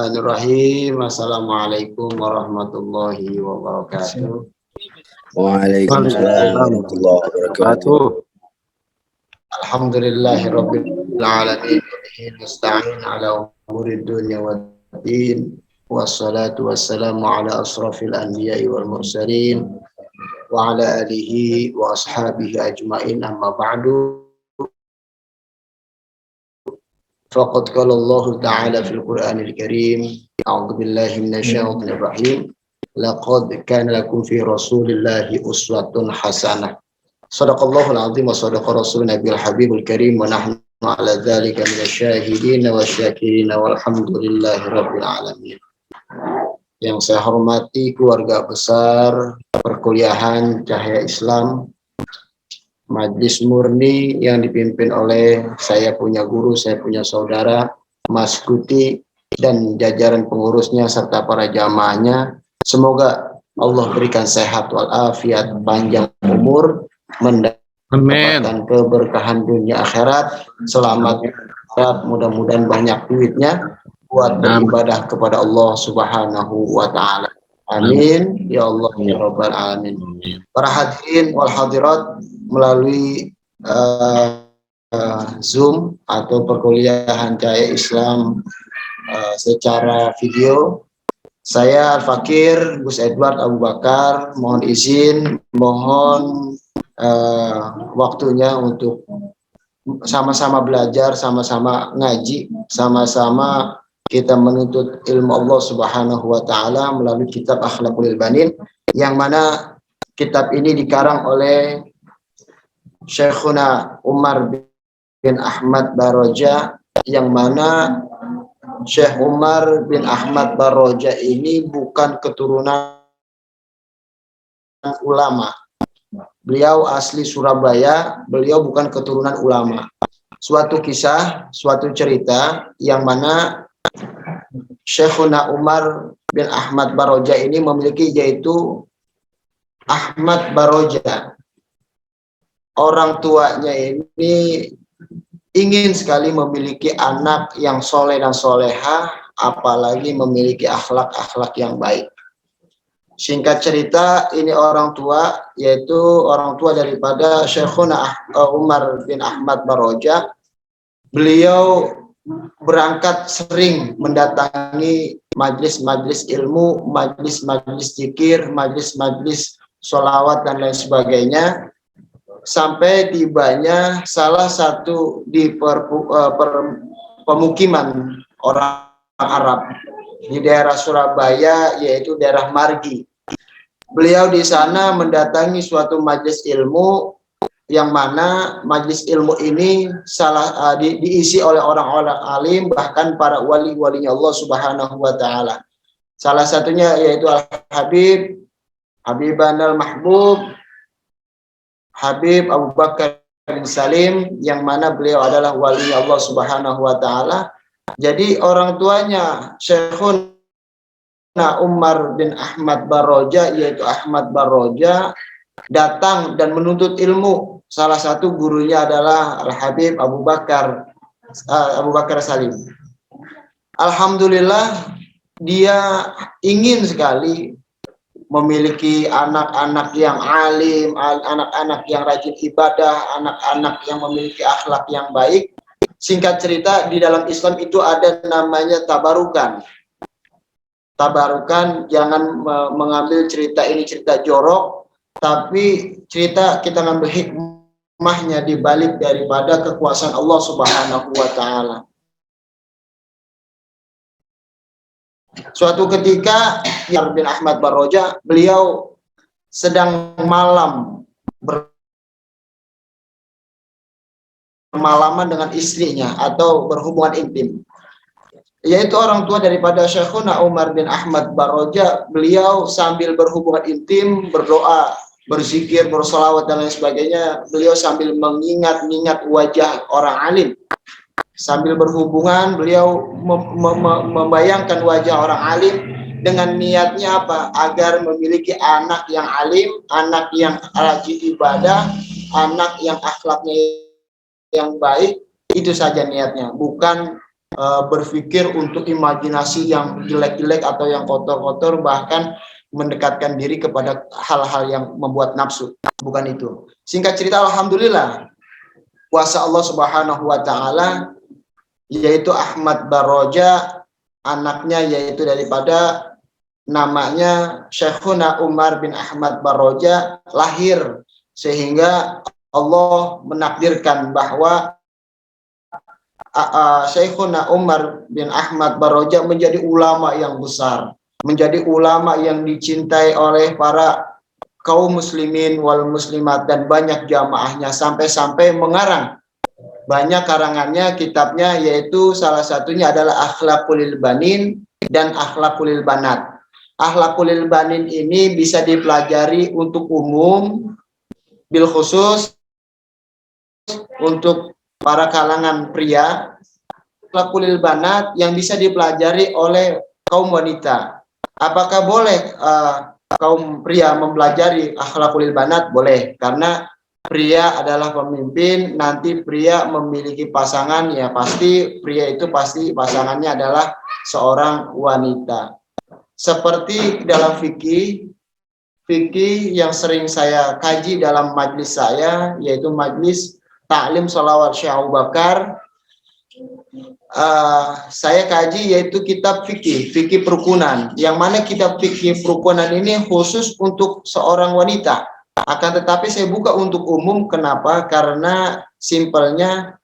Bismillahirrahmanirrahim. Assalamualaikum warahmatullahi wabarakatuh. Waalaikumsalam warahmatullahi wabarakatuh. Alhamdulillahirabbil alamin. Nasta'in ala umurid dunya waddin. Wassalatu wassalamu ala asrafil anbiya'i wal mursalin wa ala alihi wa ashabihi ajmain, amma ba'du. Faqad qala Allah Ta'ala fil Qur'anil Karim, a'udzu billahi minasyaitonir rajim. Laqad kana lakum fi Rasulillahi uswatun hasanah. Shadaqallahul azim wa shadaqa rasulun nabiyul habibul karim wa nahnu ala dzalika minasyahidin wasyakirin walhamdulillahi rabbil alamin. Yang saya hormati keluarga besar perkuliahan Cahaya Islam Majlis Murni yang dipimpin oleh saya punya guru, saya punya saudara Mas Kuti dan jajaran pengurusnya serta para jamaahnya. Semoga Allah berikan sehat walafiat, panjang umur, mendapatkan keberkahan dunia akhirat, selamat akhirat, mudah-mudahan banyak duitnya buat beribadah kepada Allah Subhanahu wa Ta'ala. Amin ya Allah ya Rabbal alamin. Para hadirin wal hadirat melalui Zoom atau perkuliahan Cahaya Islam secara video, saya Al-Fakir Gus Edward Abu Bakar mohon izin, mohon waktunya untuk sama-sama belajar, sama-sama ngaji, sama-sama kita menuntut ilmu Allah Subhanahu wa Ta'ala melalui kitab Akhlaqul Banin, yang mana kitab ini dikarang oleh Syekhuna Umar bin Ahmad Baroja, yang mana Syekh Umar bin Ahmad Baroja ini bukan keturunan ulama. Beliau asli Surabaya, beliau bukan keturunan ulama. Suatu kisah, suatu cerita yang mana Syekhuna Umar bin Ahmad Baroja ini memiliki, yaitu Ahmad Baroja. Orang tuanya ini ingin sekali memiliki anak yang soleh dan soleha, apalagi memiliki akhlak-akhlak yang baik. Singkat cerita, ini orang tua, yaitu orang tua daripada Syekhuna Umar bin Ahmad Baroja. Beliau berangkat sering mendatangi majlis-majlis ilmu, majlis-majlis zikir, majlis-majlis sholawat dan lain sebagainya, sampai tibanya salah satu di pemukiman orang Arab di daerah Surabaya, yaitu daerah Margi. Beliau di sana mendatangi suatu majlis ilmu, yang mana majlis ilmu ini diisi oleh orang-orang alim, bahkan para wali-walinya Allah Subhanahu wa Ta'ala. Salah satunya yaitu Al-Habib Habibanal Mahbub Habib Abu Bakar bin Salim, yang mana beliau adalah wali Allah Subhanahu wa Ta'ala. Jadi orang tuanya Syekhuna Umar bin Ahmad Baroja, yaitu Ahmad Baroja, datang dan menuntut ilmu. Salah satu gurunya adalah Al-Habib Abu Bakar Salim. Alhamdulillah, dia ingin sekali memiliki anak-anak yang alim, anak-anak yang rajin ibadah, anak-anak yang memiliki akhlak yang baik. Singkat cerita, di dalam Islam itu ada namanya tabarukan. Tabarukan, jangan mengambil cerita ini cerita jorok, tapi cerita kita ngambil hikmahnya di balik daripada kekuasaan Allah Subhanahu wa Ta'ala. Suatu ketika Umar bin Ahmad Baroja, beliau sedang malam bermalaman dengan istrinya atau berhubungan intim, yaitu orang tua daripada Syekhuna Umar bin Ahmad Baroja. Beliau sambil berhubungan intim, berdoa, berzikir, bersolawat dan lain sebagainya. Beliau sambil mengingat-ingat wajah orang alim. Sambil berhubungan, beliau membayangkan wajah orang alim dengan niatnya apa? Agar memiliki anak yang alim, anak yang rajin ibadah, anak yang akhlaknya yang baik. Itu saja niatnya, bukan berpikir untuk imajinasi yang jelek-jelek atau yang kotor-kotor, bahkan mendekatkan diri kepada hal-hal yang membuat nafsu. Bukan itu. Singkat cerita, alhamdulillah kuasa Allah Subhanahu wa taala, yaitu Ahmad Baroja, anaknya yaitu daripada namanya Syekhuna Umar bin Ahmad Baroja lahir, sehingga Allah menakdirkan bahwa Syekhuna Umar bin Ahmad Baroja menjadi ulama yang besar, menjadi ulama yang dicintai oleh para kaum muslimin wal muslimat dan banyak jamaahnya, sampai-sampai mengarang banyak karangannya, kitabnya, yaitu salah satunya adalah Akhlaqul Banin dan Akhlaqul Banat. Akhlaqul Banin ini bisa dipelajari untuk umum, bil khusus untuk para kalangan pria. Akhlaqul Banat yang bisa dipelajari oleh kaum wanita. Apakah boleh kaum pria mempelajari Akhlaqul Banat? Boleh, karena pria adalah pemimpin, nanti pria memiliki pasangan, ya pasti pria itu pasti pasangannya adalah seorang wanita. Seperti dalam fikih yang sering saya kaji dalam majlis saya, yaitu majlis Ta'lim Sholawat Syekh Abu Bakar, saya kaji yaitu kitab fikih perukunan, yang mana kitab fikih perukunan ini khusus untuk seorang wanita. Akan tetapi saya buka untuk umum. Kenapa? Karena simpelnya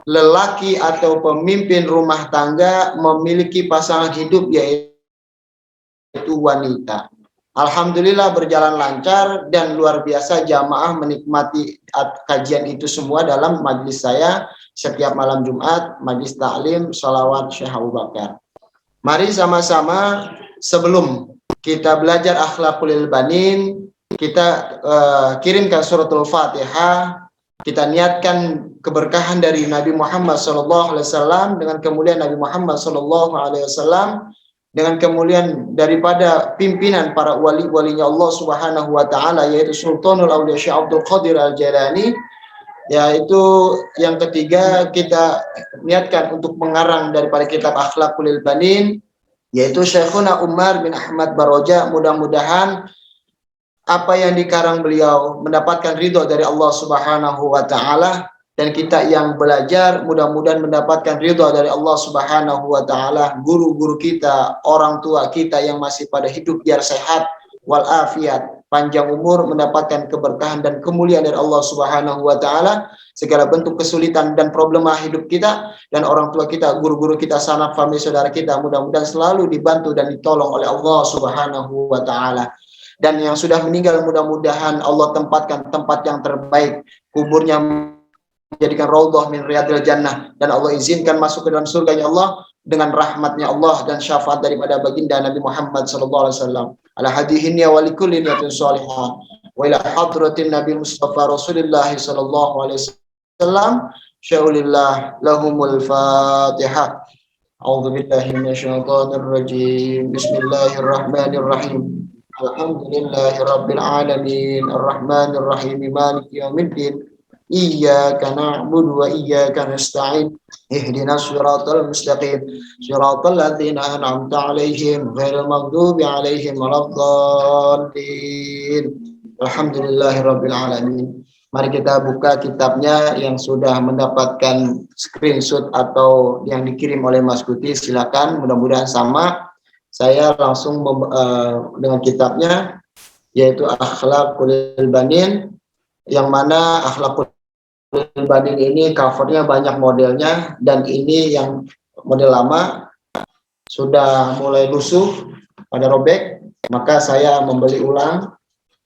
lelaki atau pemimpin rumah tangga memiliki pasangan hidup yaitu wanita. Alhamdulillah berjalan lancar dan luar biasa jamaah menikmati kajian itu semua dalam majlis saya setiap malam Jumat, majlis Ta'lim Sholawat Syekh Abu Bakar. Mari sama-sama sebelum kita belajar Akhlaqul Banin, kita kirimkan suratul Fatihah, kita niatkan keberkahan dari Nabi Muhammad SAW, dengan kemuliaan Nabi Muhammad SAW, dengan kemuliaan daripada pimpinan para wali-walinya Allah Subhanahu wa taala, yaitu Sultanul Auliya Syekh Abdul Qadir Al-Jailani. Yaitu yang ketiga, kita niatkan untuk mengarang daripada kitab Akhlaqul Banin, yaitu Syekhuna Umar bin Ahmad Baroja. Mudah-mudahan apa yang dikarang beliau mendapatkan ridho dari Allah Subhanahu wa taala, dan kita yang belajar mudah-mudahan mendapatkan ridho dari Allah Subhanahu wa taala. Guru-guru kita, orang tua kita yang masih pada hidup biar sehat walafiat, panjang umur, mendapatkan keberkahan dan kemuliaan dari Allah Subhanahu wa taala. Segala bentuk kesulitan dan problema hidup kita dan orang tua kita, guru-guru kita, sanak famili saudara kita, mudah-mudahan selalu dibantu dan ditolong oleh Allah Subhanahu wa taala. Dan yang sudah meninggal mudah-mudahan Allah tempatkan tempat yang terbaik, kuburnya menjadikan raudhah min riyadil jannah, dan Allah izinkan masuk ke dalam surganya Allah dengan rahmatnya Allah dan syafaat daripada baginda Nabi Muhammad SAW. Ala hadihinni wa likulli niyatin salihah wa ila hadratin Nabi Mustafa Rasulullah SAW. Sya'ulillah lahumul Fatihah. A'udzu billahi minasyaitonir rajim. Bismillahirrahmanirrahim. Alhamdulillahi rabbil alamin, arrahmanir rahim, maliki yaumiddin. Iyyaka na'budu wa iyyaka nasta'in. Ihdinas siratal mustaqim, siratal ladzina an'amta 'alaihim ghairil maghdubi 'alaihim waladdallin. Alhamdulillahi rabbil alamin. Mari kita buka kitabnya yang sudah mendapatkan screenshot atau yang dikirim oleh Mas Kuti, silakan, mudah-mudahan sama. Saya langsung dengan kitabnya, yaitu Akhlaqul Banin, yang mana Akhlaqul Banin ini covernya banyak modelnya, dan ini yang model lama sudah mulai lusuh pada robek, maka saya membeli ulang.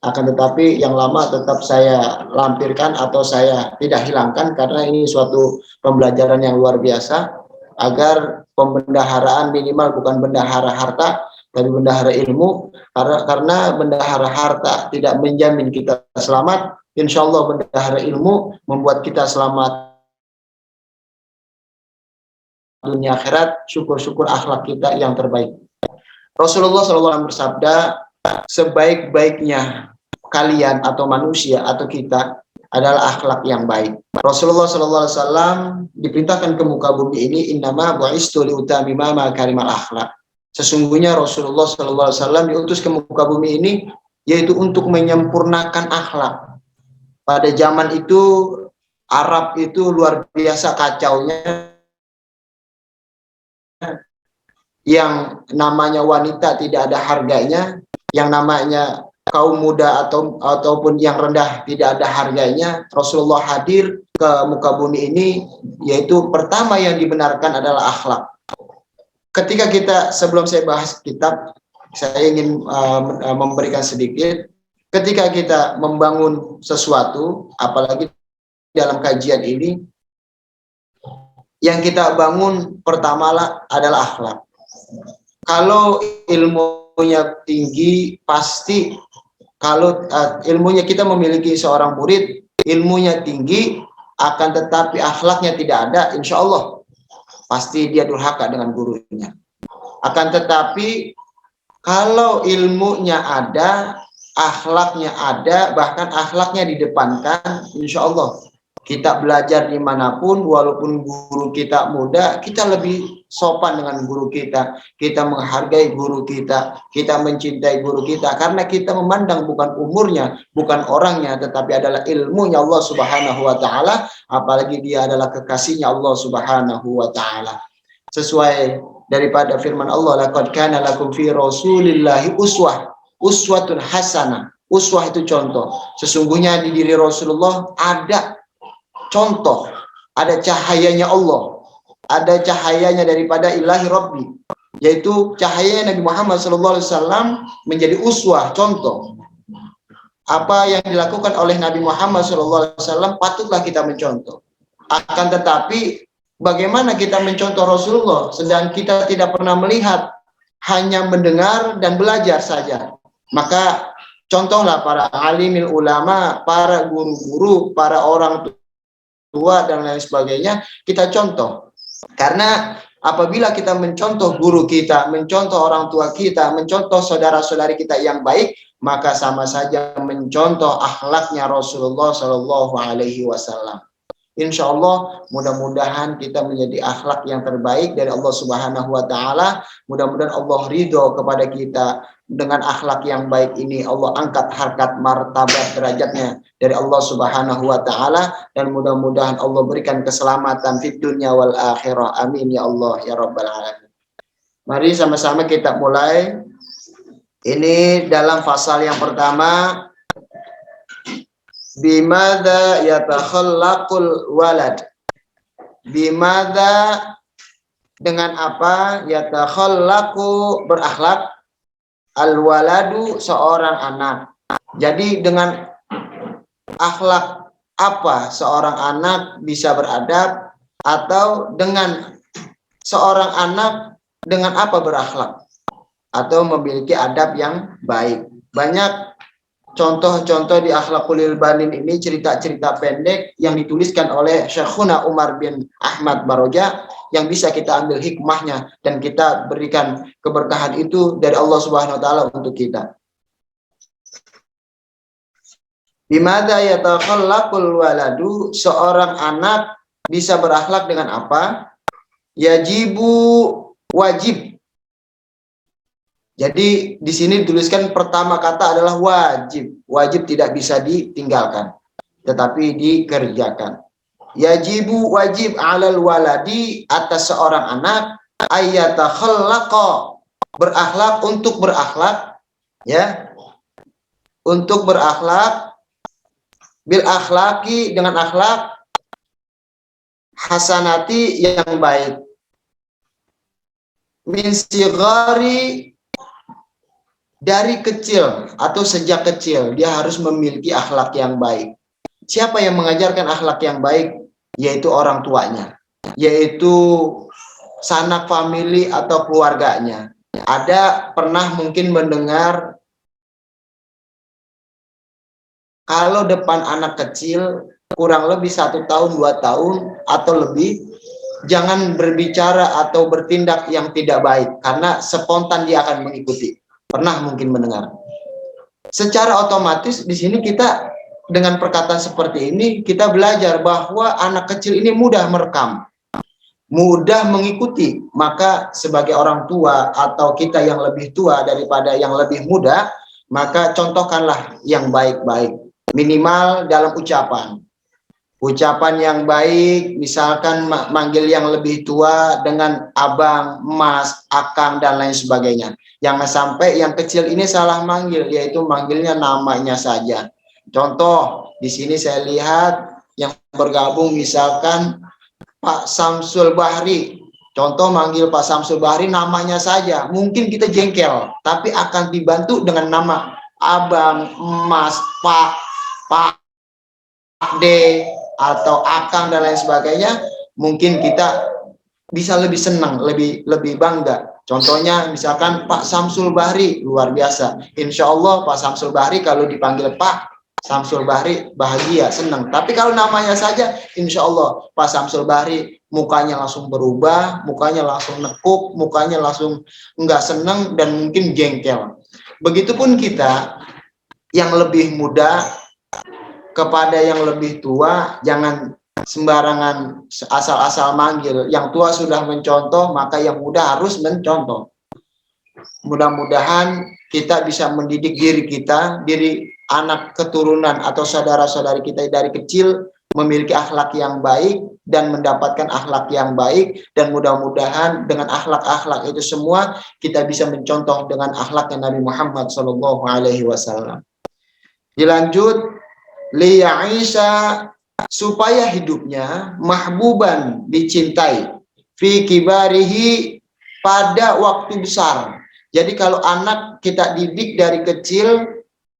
Akan tetapi yang lama tetap saya lampirkan atau saya tidak hilangkan, karena ini suatu pembelajaran yang luar biasa, agar pembendaharaan minimal bukan bendahara harta, tapi bendahara ilmu. Karena bendahara harta tidak menjamin kita selamat, insya Allah bendahara ilmu membuat kita selamat dunia akhirat. Syukur-syukur akhlak kita yang terbaik. Rasulullah SAW bersabda, sebaik-baiknya kalian atau manusia atau kita adalah akhlak yang baik. Rasulullah SAW diperintahkan ke muka bumi ini, innama bu'istu liutamima makarimal akhlak. Sesungguhnya Rasulullah SAW diutus ke muka bumi ini yaitu untuk menyempurnakan akhlak. Pada zaman itu Arab itu luar biasa kacaunya, yang namanya wanita tidak ada harganya, yang namanya kaum muda ataupun yang rendah tidak ada harganya. Rasulullah hadir ke muka bumi ini, yaitu pertama yang dibenarkan adalah akhlak. Ketika kita, sebelum saya bahas kitab, saya ingin memberikan sedikit. Ketika kita membangun sesuatu, apalagi dalam kajian ini, yang kita bangun pertama adalah akhlak. Kalau ilmunya tinggi, pasti kalau ilmunya kita memiliki seorang murid, ilmunya tinggi, akan tetapi akhlaknya tidak ada, insya Allah pasti dia durhaka dengan gurunya. Akan tetapi kalau ilmunya ada, akhlaknya ada, bahkan akhlaknya didepankan, insya Allah kita belajar dimanapun, walaupun guru kita muda, kita lebih sopan dengan guru kita menghargai guru kita mencintai guru kita, karena kita memandang bukan umurnya, bukan orangnya, tetapi adalah ilmunya Allah Subhanahu wa Ta'ala, apalagi dia adalah kekasihnya Allah Subhanahu wa Ta'ala. Sesuai daripada firman Allah, laqad kana lakum fi rasulillahi uswatun hasanah. Uswah itu contoh. Sesungguhnya di diri Rasulullah ada contoh, ada cahayanya Allah, ada cahayanya daripada ilahi Rabbi, yaitu cahayanya Nabi Muhammad SAW menjadi uswah, contoh. Apa yang dilakukan oleh Nabi Muhammad SAW patutlah kita mencontoh. Akan tetapi bagaimana kita mencontoh Rasulullah sedang kita tidak pernah melihat, hanya mendengar dan belajar saja? Maka contohlah para alimil ulama, para guru-guru, para orang tua dan lain sebagainya, kita contoh. Karena apabila kita mencontoh guru kita, mencontoh orang tua kita, mencontoh saudara-saudari kita yang baik, maka sama saja mencontoh akhlaknya Rasulullah Shallallahu Alaihi Wasallam. Insya Allah mudah-mudahan kita menjadi akhlak yang terbaik dari Allah Subhanahu wa Ta'ala. Mudah-mudahan Allah ridho kepada kita. Dengan akhlak yang baik ini Allah angkat harkat martabat derajatnya dari Allah Subhanahu wa Ta'ala, dan mudah-mudahan Allah berikan keselamatan di dunia wal akhirah. Amin ya Allah ya Rabbal alamin. Mari sama-sama kita mulai. Ini dalam pasal yang pertama, bimada yatakhallaqul walad. Bimada, dengan apa, yatakhallaqu berakhlak, al-waladu seorang anak. Jadi dengan akhlak apa seorang anak bisa beradab, atau dengan seorang anak dengan apa berakhlak atau memiliki adab yang baik. Banyak contoh-contoh di Akhlaqul Banin ini, cerita-cerita pendek yang dituliskan oleh Syekhuna Umar bin Ahmad Baroja, yang bisa kita ambil hikmahnya dan kita berikan keberkahan itu dari Allah Subhanahu wa Ta'ala untuk kita. Bimada yatakhallaqul waladu, seorang anak bisa berakhlak dengan apa? Yajibu, wajib. Jadi di sini dituliskan pertama kata adalah wajib. Wajib tidak bisa ditinggalkan, tetapi dikerjakan. Yajibu, wajib, alal waladi, atas seorang anak, ayatakhallaqa, berakhlak, untuk berakhlak, ya, untuk berakhlak, bil akhlaki, dengan akhlak, hasanati, yang baik, min sigari, dari kecil atau sejak kecil dia harus memiliki akhlak yang baik. Siapa yang mengajarkan akhlak yang baik? Yaitu orang tuanya, yaitu sanak famili atau keluarganya. Ada pernah mungkin mendengar kalau depan anak kecil kurang lebih 1 tahun 2 tahun atau lebih, jangan berbicara atau bertindak yang tidak baik, karena spontan dia akan mengikuti. Pernah mungkin mendengar. Secara otomatis di sini kita dengan perkataan seperti ini kita belajar bahwa anak kecil ini mudah merekam, mudah mengikuti. Maka sebagai orang tua atau kita yang lebih tua daripada yang lebih muda, maka contohkanlah yang baik-baik, minimal dalam ucapan. Ucapan yang baik, misalkan manggil yang lebih tua dengan abang, mas, akang, dan lain sebagainya. Jangan sampai yang kecil ini salah manggil, yaitu manggilnya namanya saja. Contoh, di sini saya lihat yang bergabung misalkan Pak Samsul Bahri. Contoh manggil Pak Samsul Bahri namanya saja. Mungkin kita jengkel, tapi akan dibantu dengan nama abang, mas, pak, D, atau akang dan lain sebagainya. Mungkin kita bisa lebih senang, lebih bangga. Contohnya misalkan Pak Samsul Bahri, luar biasa. Insya Allah Pak Samsul Bahri kalau dipanggil Pak Samsul Bahri bahagia, senang. Tapi kalau namanya saja, insya Allah Pak Samsul Bahri mukanya langsung berubah, mukanya langsung nekuk, mukanya langsung enggak senang dan mungkin jengkel. Begitupun kita yang lebih muda kepada yang lebih tua, jangan sembarangan asal-asal manggil. Yang tua sudah mencontoh, maka yang muda harus mencontoh. Mudah-mudahan kita bisa mendidik diri kita, diri anak keturunan atau saudara-saudari kita dari kecil memiliki akhlak yang baik dan mendapatkan akhlak yang baik, dan mudah-mudahan dengan akhlak-akhlak itu semua kita bisa mencontoh dengan akhlaknya Nabi Muhammad SAW. Dilanjut, liya'isha, supaya hidupnya mahbuban, dicintai, fi kibarihi, pada waktu besar. Jadi kalau anak kita didik dari kecil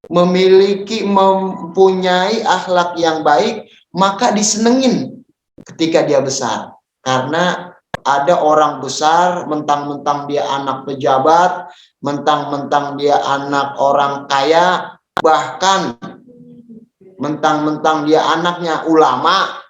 mempunyai akhlak yang baik, maka disenengin ketika dia besar. Karena ada orang besar mentang-mentang dia anak pejabat, mentang-mentang dia anak orang kaya, bahkan mentang-mentang dia anaknya ulama.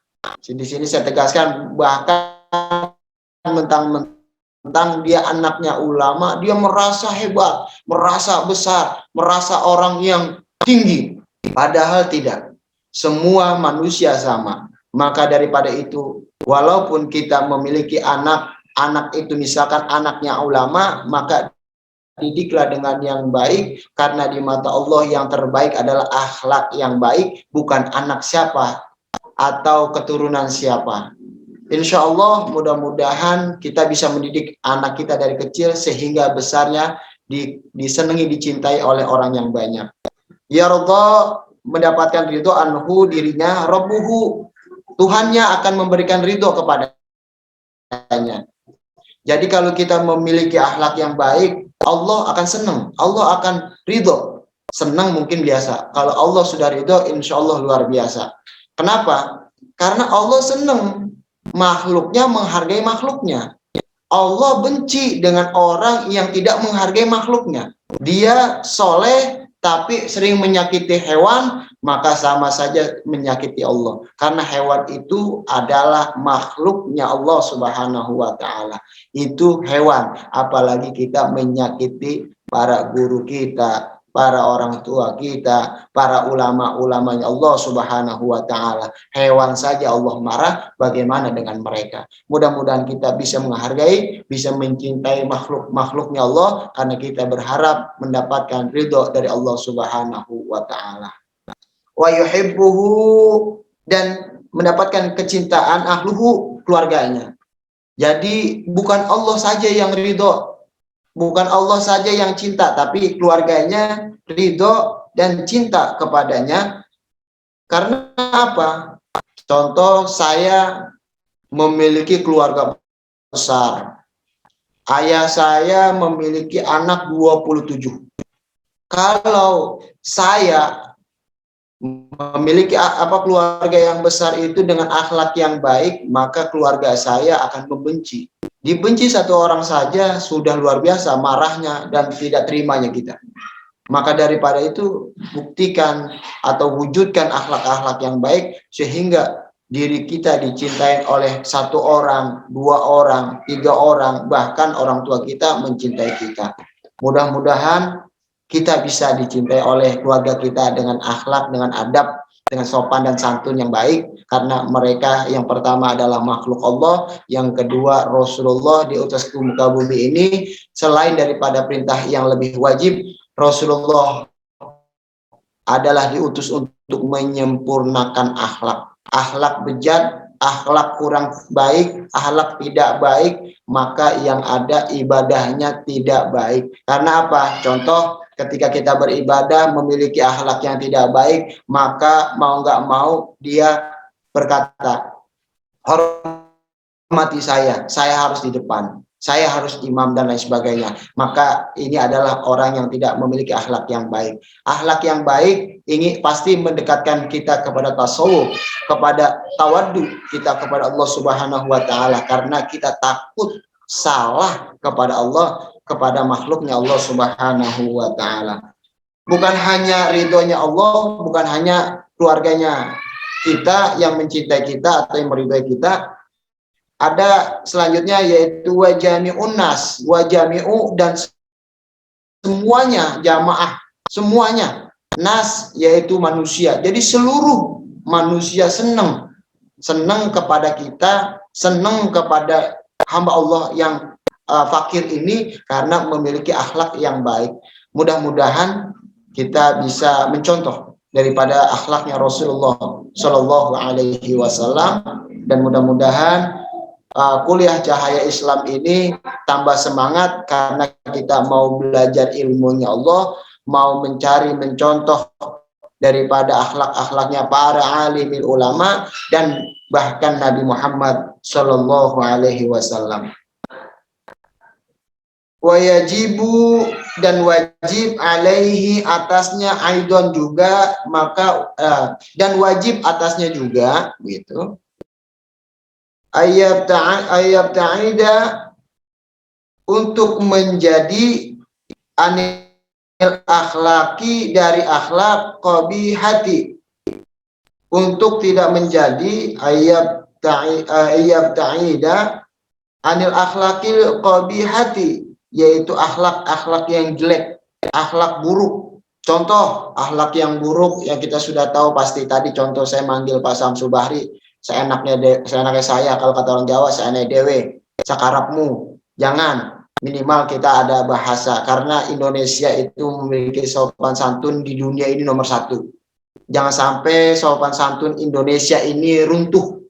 Di sini saya tegaskan, bahkan mentang-mentang dia anaknya ulama, dia merasa hebat, merasa besar, merasa orang yang tinggi. Padahal tidak. Semua manusia sama. Maka daripada itu, walaupun kita memiliki anak itu misalkan anaknya ulama, maka didiklah dengan yang baik, karena di mata Allah yang terbaik adalah akhlak yang baik, bukan anak siapa atau keturunan siapa. Insya Allah mudah-mudahan kita bisa mendidik anak kita dari kecil sehingga besarnya disenangi, dicintai oleh orang yang banyak. Ya Allah, mendapatkan ridho anhu, dirinya, Rabbuhu, Tuhannya akan memberikan ridho kepadanya. Jadi kalau kita memiliki akhlak yang baik, Allah akan senang, Allah akan ridho. Senang mungkin biasa, kalau Allah sudah ridho, insya Allah luar biasa. Kenapa? Karena Allah senang, makhluknya menghargai makhluknya. Allah benci dengan orang yang tidak menghargai makhluknya. Dia soleh tapi sering menyakiti hewan, maka sama saja menyakiti Allah. Karena hewan itu adalah makhluknya Allah Subhanahu wa Ta'ala. Itu hewan, apalagi kita menyakiti para guru kita, para orang tua kita, para ulama-ulamanya Allah Subhanahu wa Ta'ala. Hewan saja Allah marah, bagaimana dengan mereka? Mudah-mudahan kita bisa menghargai, bisa mencintai makhluknya Allah, karena kita berharap mendapatkan ridho dari Allah Subhanahu wa Ta'ala. Wa yuhibbuhu, dan mendapatkan kecintaan ahluhu, keluarganya. Jadi bukan Allah saja yang ridho, bukan Allah saja yang cinta, tapi keluarganya ridho dan cinta kepadanya. Karena apa? Contoh, saya memiliki keluarga besar. Ayah saya memiliki anak 27. Kalau saya memiliki keluarga yang besar itu dengan akhlak yang baik, maka keluarga saya akan membenci. Dibenci satu orang saja sudah luar biasa marahnya dan tidak terimanya kita. Maka daripada itu, buktikan atau wujudkan akhlak-akhlak yang baik sehingga diri kita dicintai oleh satu orang, dua orang, tiga orang, bahkan orang tua kita mencintai kita. Mudah-mudahan kita bisa dicintai oleh keluarga kita dengan akhlak, dengan adab, dengan sopan dan santun yang baik, karena mereka yang pertama adalah makhluk Allah, yang kedua Rasulullah diutus ke muka bumi ini. Selain daripada perintah yang lebih wajib, Rasulullah adalah diutus untuk menyempurnakan akhlak. Akhlak bejat, akhlak kurang baik, akhlak tidak baik, maka yang ada ibadahnya tidak baik. Karena apa? Contoh, ketika kita beribadah memiliki akhlak yang tidak baik, maka mau nggak mau dia berkata, hormati saya harus di depan, saya harus imam dan lain sebagainya. Maka ini adalah orang yang tidak memiliki akhlak yang baik. Akhlak yang baik ini pasti mendekatkan kita kepada tasawuf, kepada tawaddu kita kepada Allah Subhanahu wa taala, karena kita takut salah kepada Allah, kepada makhluknya Allah Subhanahu wa taala. Bukan hanya ridhonya Allah, bukan hanya keluarganya kita yang mencintai kita atau yang meridhoi kita. Ada selanjutnya yaitu wajami'un nas, wajami'u dan semuanya, jamaah, semuanya. Nas yaitu manusia. Jadi seluruh manusia senang kepada kita, senang kepada hamba Allah yang fakir ini karena memiliki akhlak yang baik. Mudah-mudahan kita bisa mencontoh daripada akhlaknya Rasulullah Shallallahu Alaihi Wasallam, dan mudah-mudahan kuliah Cahaya Islam ini tambah semangat karena kita mau belajar ilmunya Allah, mau mencari, mencontoh daripada akhlak-akhlaknya para alimil ulama dan bahkan Nabi Muhammad Shallallahu Alaihi Wasallam. Wajibu dan wajib alaihi atasnya aidon juga, maka dan wajib atasnya juga gitu. Ayat ta'ida untuk menjadi anil akhlaki dari akhlak qabihati, untuk tidak menjadi ayat ta'ida anil akhlakil qabihati, yaitu akhlak-akhlak yang jelek, akhlak buruk. Contoh akhlak yang buruk yang kita sudah tahu pasti tadi, contoh saya manggil Pak Samsul Bahri seenaknya saya, kalau kata orang Jawa seenaknya dewe, sakarapmu. Jangan, minimal kita ada bahasa, karena Indonesia itu memiliki sopan santun di dunia ini nomor 1. Jangan sampai sopan santun Indonesia ini runtuh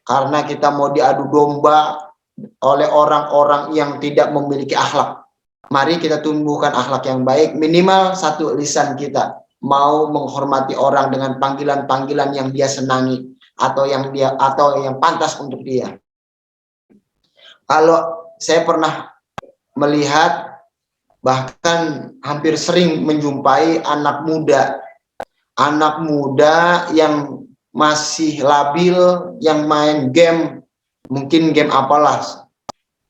karena kita mau diadu domba oleh orang-orang yang tidak memiliki akhlak. Mari kita tumbuhkan akhlak yang baik, minimal 1 lisan kita mau menghormati orang dengan panggilan-panggilan yang dia senangi atau yang pantas untuk dia. Kalau saya pernah melihat, bahkan hampir sering menjumpai anak muda yang masih labil, yang main game, mungkin game apalah,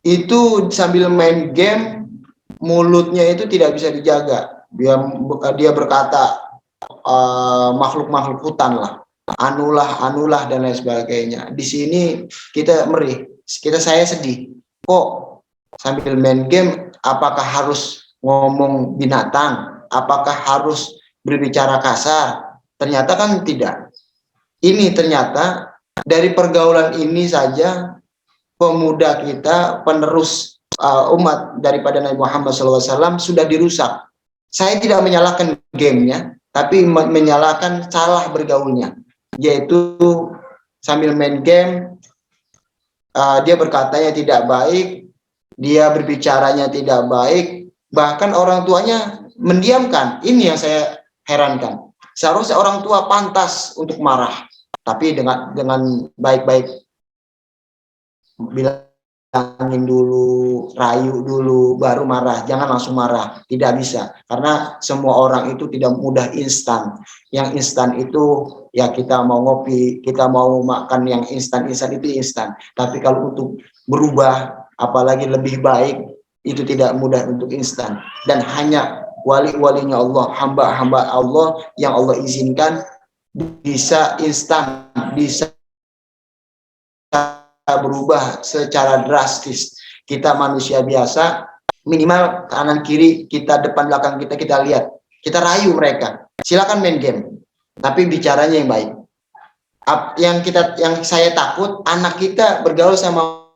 itu sambil main game mulutnya itu tidak bisa dijaga. Dia berkata makhluk-makhluk hutan lah, anulah dan lain sebagainya. Di sini kita merih, saya sedih. Kok sambil main game, apakah harus ngomong binatang? Apakah harus berbicara kasar? Ternyata kan tidak. Ini ternyata dari pergaulan ini saja pemuda kita, penerus umat daripada Nabi Muhammad SAW sudah dirusak. Saya tidak menyalahkan gamenya, tapi menyalahkan salah bergaulnya, yaitu sambil main game dia berkatanya tidak baik, dia berbicaranya tidak baik, bahkan orang tuanya mendiamkan. Ini yang saya herankan. Seharusnya orang tua pantas untuk marah, tapi dengan baik-baik, bilangin dulu, rayu dulu, baru marah. Jangan langsung marah, tidak bisa, karena semua orang itu tidak mudah instan. Yang instan itu ya kita mau ngopi, kita mau makan yang instan itu instan. Tapi kalau untuk berubah, apalagi lebih baik, itu tidak mudah untuk instan. Dan hanya wali-walinya Allah, hamba-hamba Allah yang Allah izinkan bisa instan, bisa berubah secara drastis. Kita manusia biasa, minimal kanan kiri kita, depan belakang kita lihat, kita rayu mereka. Silakan main game, tapi bicaranya yang baik. Yang saya takut anak kita bergaul sama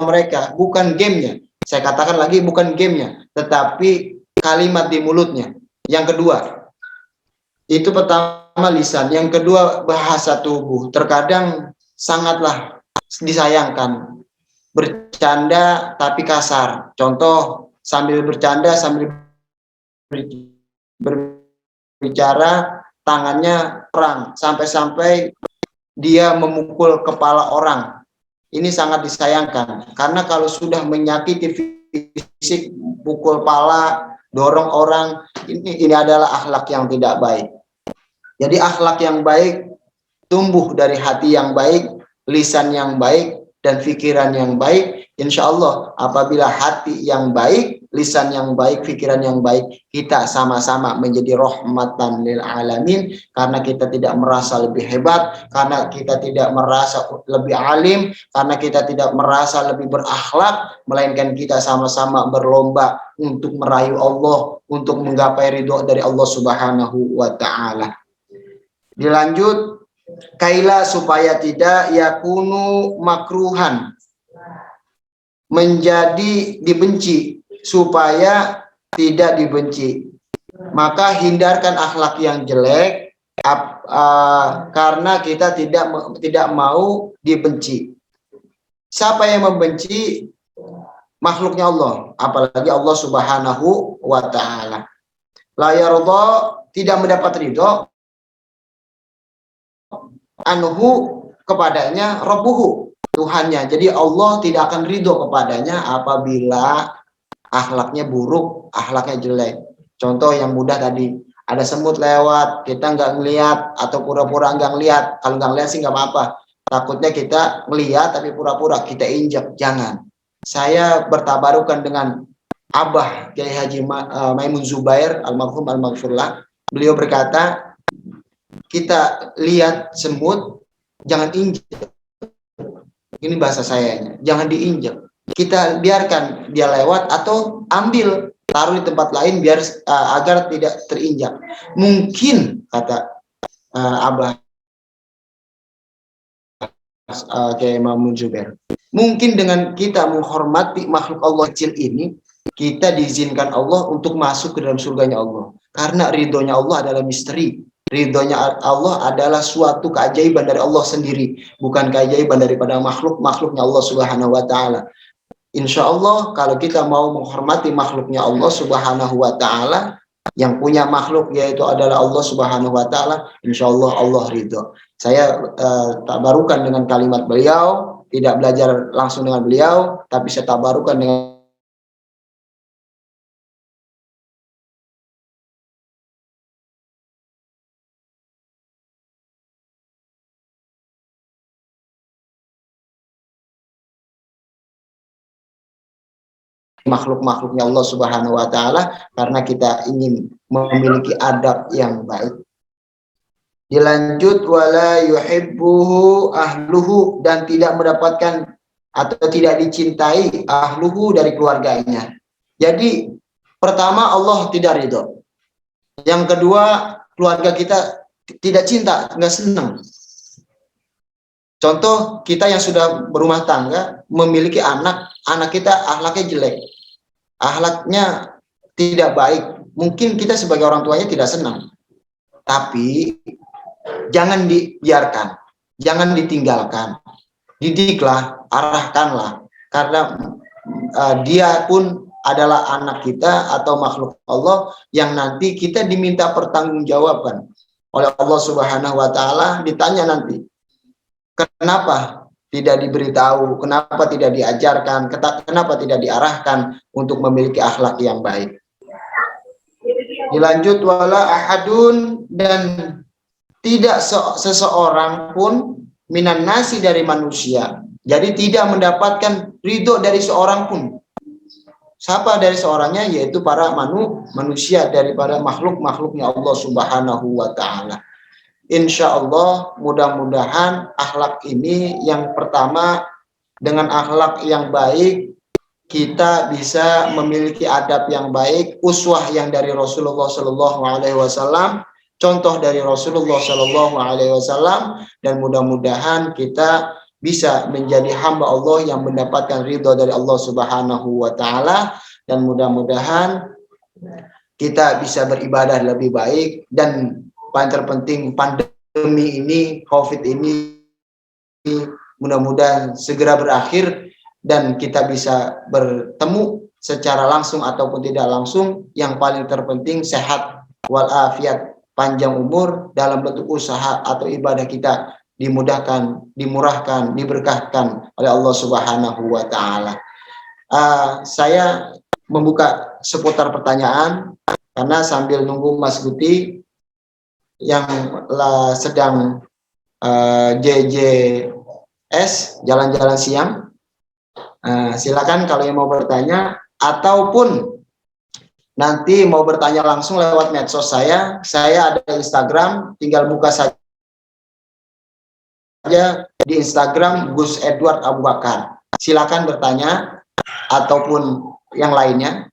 mereka, bukan gamenya. Saya katakan lagi, bukan gamenya, tetapi kalimat di mulutnya. Yang kedua, itu pertama lisan. Yang kedua, bahasa tubuh. Terkadang sangatlah disayangkan. Bercanda tapi kasar. Contoh, sambil bercanda, sambil berbicara, tangannya perang. Sampai-sampai dia memukul kepala orang. Ini sangat disayangkan, karena kalau sudah menyakiti fisik, pukul pala, dorong orang, ini adalah akhlak yang tidak baik. Jadi akhlak yang baik tumbuh dari hati yang baik, lisan yang baik, dan pikiran yang baik. Insya Allah apabila hati yang baik, lisan yang baik, pikiran yang baik, kita sama-sama menjadi rahmatan lil alamin, karena kita tidak merasa lebih hebat, karena kita tidak merasa lebih alim, karena kita tidak merasa lebih berakhlak, melainkan kita sama-sama berlomba untuk merayu Allah, untuk menggapai ridho dari Allah Subhanahu wa Ta'ala. Dilanjut, kaila supaya tidak yakunu makruhan, menjadi dibenci, supaya tidak dibenci. Maka hindarkan akhlak yang jelek, karena kita tidak mau dibenci. Siapa yang membenci? Makhluknya Allah, apalagi Allah Subhanahu wa Ta'ala. La yarda, tidak mendapat ridho, anhu, kepadanya, rabbuhu, Tuhannya. Jadi Allah tidak akan ridho kepadanya apabila akhlaknya buruk, akhlaknya jelek. Contoh yang mudah tadi, ada semut lewat, kita nggak ngelihat atau pura-pura nggak ngelihat. Kalau nggak ngelihat sih nggak apa-apa. Takutnya kita ngelihat tapi pura-pura kita injak. Jangan. Saya bertabarukan dengan Abah Kiai Haji Maimun Zubair almarhum almarhumlah. Beliau berkata, kita lihat semut, jangan injak. Ini bahasa sayanya, jangan diinjak. Kita biarkan dia lewat atau ambil, taruh di tempat lain biar agar tidak terinjak. Mungkin kata Abah Kiai Maimun Zubair, mungkin dengan kita menghormati makhluk Allah kecil ini, kita diizinkan Allah untuk masuk ke dalam surganya Allah. Karena ridhonya Allah adalah misteri. Ridhonya Allah adalah suatu keajaiban dari Allah sendiri, bukan keajaiban daripada makhluknya Allah Subhanahu wa Ta'ala. Insya Allah kalau kita mau menghormati makhluknya Allah Subhanahu wa Ta'ala, yang punya makhluk yaitu adalah Allah Subhanahu wa Ta'ala, insya Allah Allah ridho. Saya tabarukan dengan kalimat beliau, tidak belajar langsung dengan beliau, tapi saya tabarukan dengan makhluk-makhluknya Allah Subhanahu wa Ta'ala, karena kita ingin memiliki adab yang baik. Dilanjut, wala yuhibbuhu ahluhu, dan tidak mendapatkan atau tidak dicintai ahluhu, dari keluarganya. Jadi pertama Allah tidak ridho. Yang kedua, keluarga kita tidak cinta, nggak senang. Contoh, kita yang sudah berumah tangga, memiliki anak kita akhlaknya jelek, akhlaknya tidak baik. Mungkin kita sebagai orang tuanya tidak senang, tapi jangan dibiarkan, jangan ditinggalkan, didiklah, arahkanlah, karena dia pun adalah anak kita atau makhluk Allah yang nanti kita diminta pertanggungjawaban oleh Allah Subhanahu wa Ta'ala. Ditanya nanti, kenapa tidak diberitahu, kenapa tidak diajarkan, kenapa tidak diarahkan untuk memiliki akhlak yang baik. Dilanjut, wala ahadun, dan tidak seseorang pun minan nasi, dari manusia. Jadi tidak mendapatkan ridho dari seorang pun. Siapa dari seorangnya? Yaitu para manusia, daripada makhluknya Allah Subhanahu wa Ta'ala. Insya Allah mudah-mudahan akhlak ini yang pertama, dengan akhlak yang baik kita bisa memiliki adab yang baik, uswah yang dari Rasulullah Shallallahu Alaihi Wasallam. contoh dari Rasulullah Shallallahu Alaihi Wasallam, dan mudah-mudahan kita bisa menjadi hamba Allah yang mendapatkan ridho dari Allah Subhanahu wa Ta'ala, dan mudah-mudahan kita bisa beribadah lebih baik, dan paling terpenting pandemi ini, COVID ini mudah-mudahan segera berakhir dan kita bisa bertemu secara langsung ataupun tidak langsung. Yang paling terpenting sehat walafiat, panjang umur, dalam bentuk usaha atau ibadah kita dimudahkan, dimurahkan, diberkahkan oleh Allah Subhanahu wa Ta'ala. Saya membuka seputar pertanyaan karena sambil nunggu Mas Guti yang sedang JJS, jalan-jalan siang. Silakan kalau yang mau bertanya ataupun nanti mau bertanya langsung lewat medsos saya ada Instagram, tinggal buka saja di Instagram Gus Edward Abu Bakar. Silakan bertanya ataupun yang lainnya,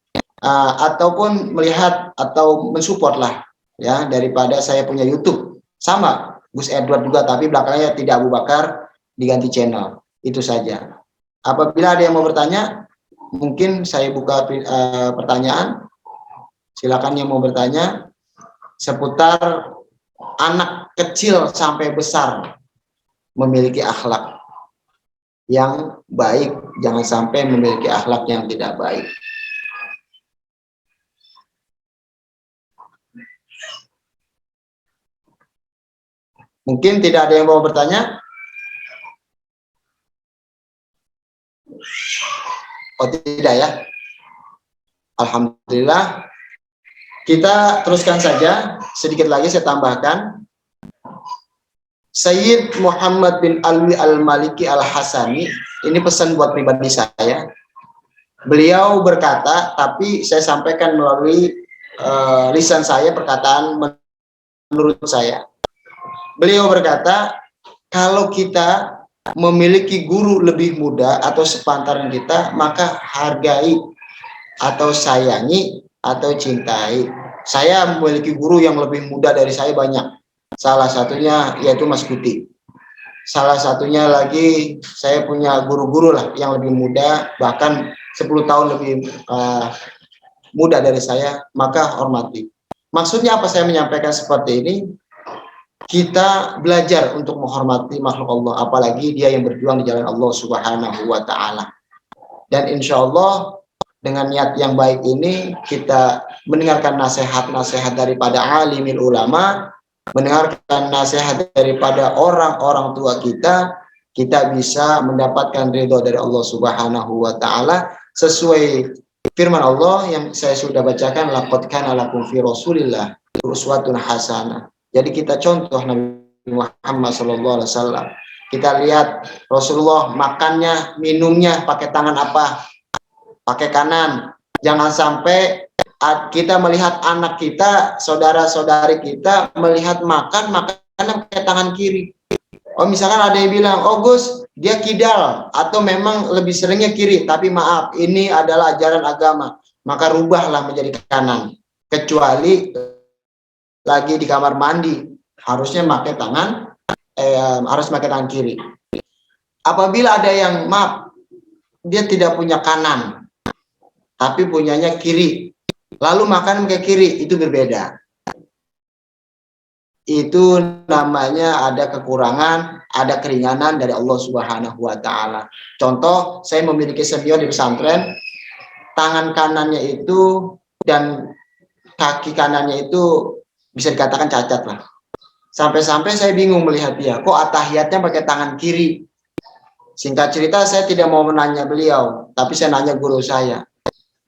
ataupun melihat atau mensupport lah ya, daripada saya punya YouTube sama Gus Edward juga, tapi belakangnya tidak Abu Bakar, diganti channel. Itu saja. Apabila ada yang mau bertanya, mungkin saya buka pertanyaan. Silakan yang mau bertanya seputar anak kecil sampai besar memiliki akhlak yang baik, jangan sampai memiliki akhlak yang tidak baik. Mungkin tidak ada yang mau bertanya? Oh tidak ya? Alhamdulillah. Kita teruskan saja. Sedikit lagi saya tambahkan. Sayyid Muhammad bin Alwi Al-Maliki Al-Hasani, ini pesan buat pribadi saya. Beliau berkata, tapi saya sampaikan melalui lisan saya, perkataan menurut saya. Beliau berkata, kalau kita memiliki guru lebih muda atau sepantaran kita, maka hargai atau sayangi atau cintai. Saya memiliki guru yang lebih muda dari saya banyak. Salah satunya yaitu Mas Guti. Salah satunya lagi saya punya guru-guru lah yang lebih muda, bahkan 10 tahun lebih muda dari saya, maka hormati. Maksudnya apa saya menyampaikan seperti ini? Kita belajar untuk menghormati makhluk Allah, apalagi dia yang berjuang di jalan Allah Subhanahu wa Ta'ala. Dan insya Allah dengan niat yang baik ini kita mendengarkan nasihat-nasihat daripada alimil ulama, mendengarkan nasihat daripada orang-orang tua kita, kita bisa mendapatkan ridho dari Allah Subhanahu wa Ta'ala sesuai firman Allah yang saya sudah bacakan, laqad kana lakum fi Rasulillah uswatun hasanah. Jadi kita contoh Nabi Muhammad SAW. Kita lihat Rasulullah makannya, minumnya pakai tangan apa? Pakai kanan. Jangan sampai kita melihat anak kita, saudara-saudari kita melihat makannya pakai tangan kiri. Oh misalkan ada yang bilang, oh Gus, dia kidal atau memang lebih seringnya kiri. Tapi maaf, ini adalah ajaran agama. Maka rubahlah menjadi kanan. Kecuali lagi di kamar mandi, harusnya pakai tangan, harus pakai tangan kiri. Apabila ada yang maaf, dia tidak punya kanan, tapi punyanya kiri, lalu makan pakai kiri, itu berbeda. Itu namanya ada kekurangan, ada keringanan dari Allah Subhanahu wa Ta'ala. Contoh, saya memiliki senior di pesantren, tangan kanannya itu dan kaki kanannya itu bisa dikatakan cacat lah. Sampai-sampai saya bingung melihat dia, kok atahiyatnya pakai tangan kiri. Singkat cerita, saya tidak mau menanya beliau, tapi saya nanya guru saya.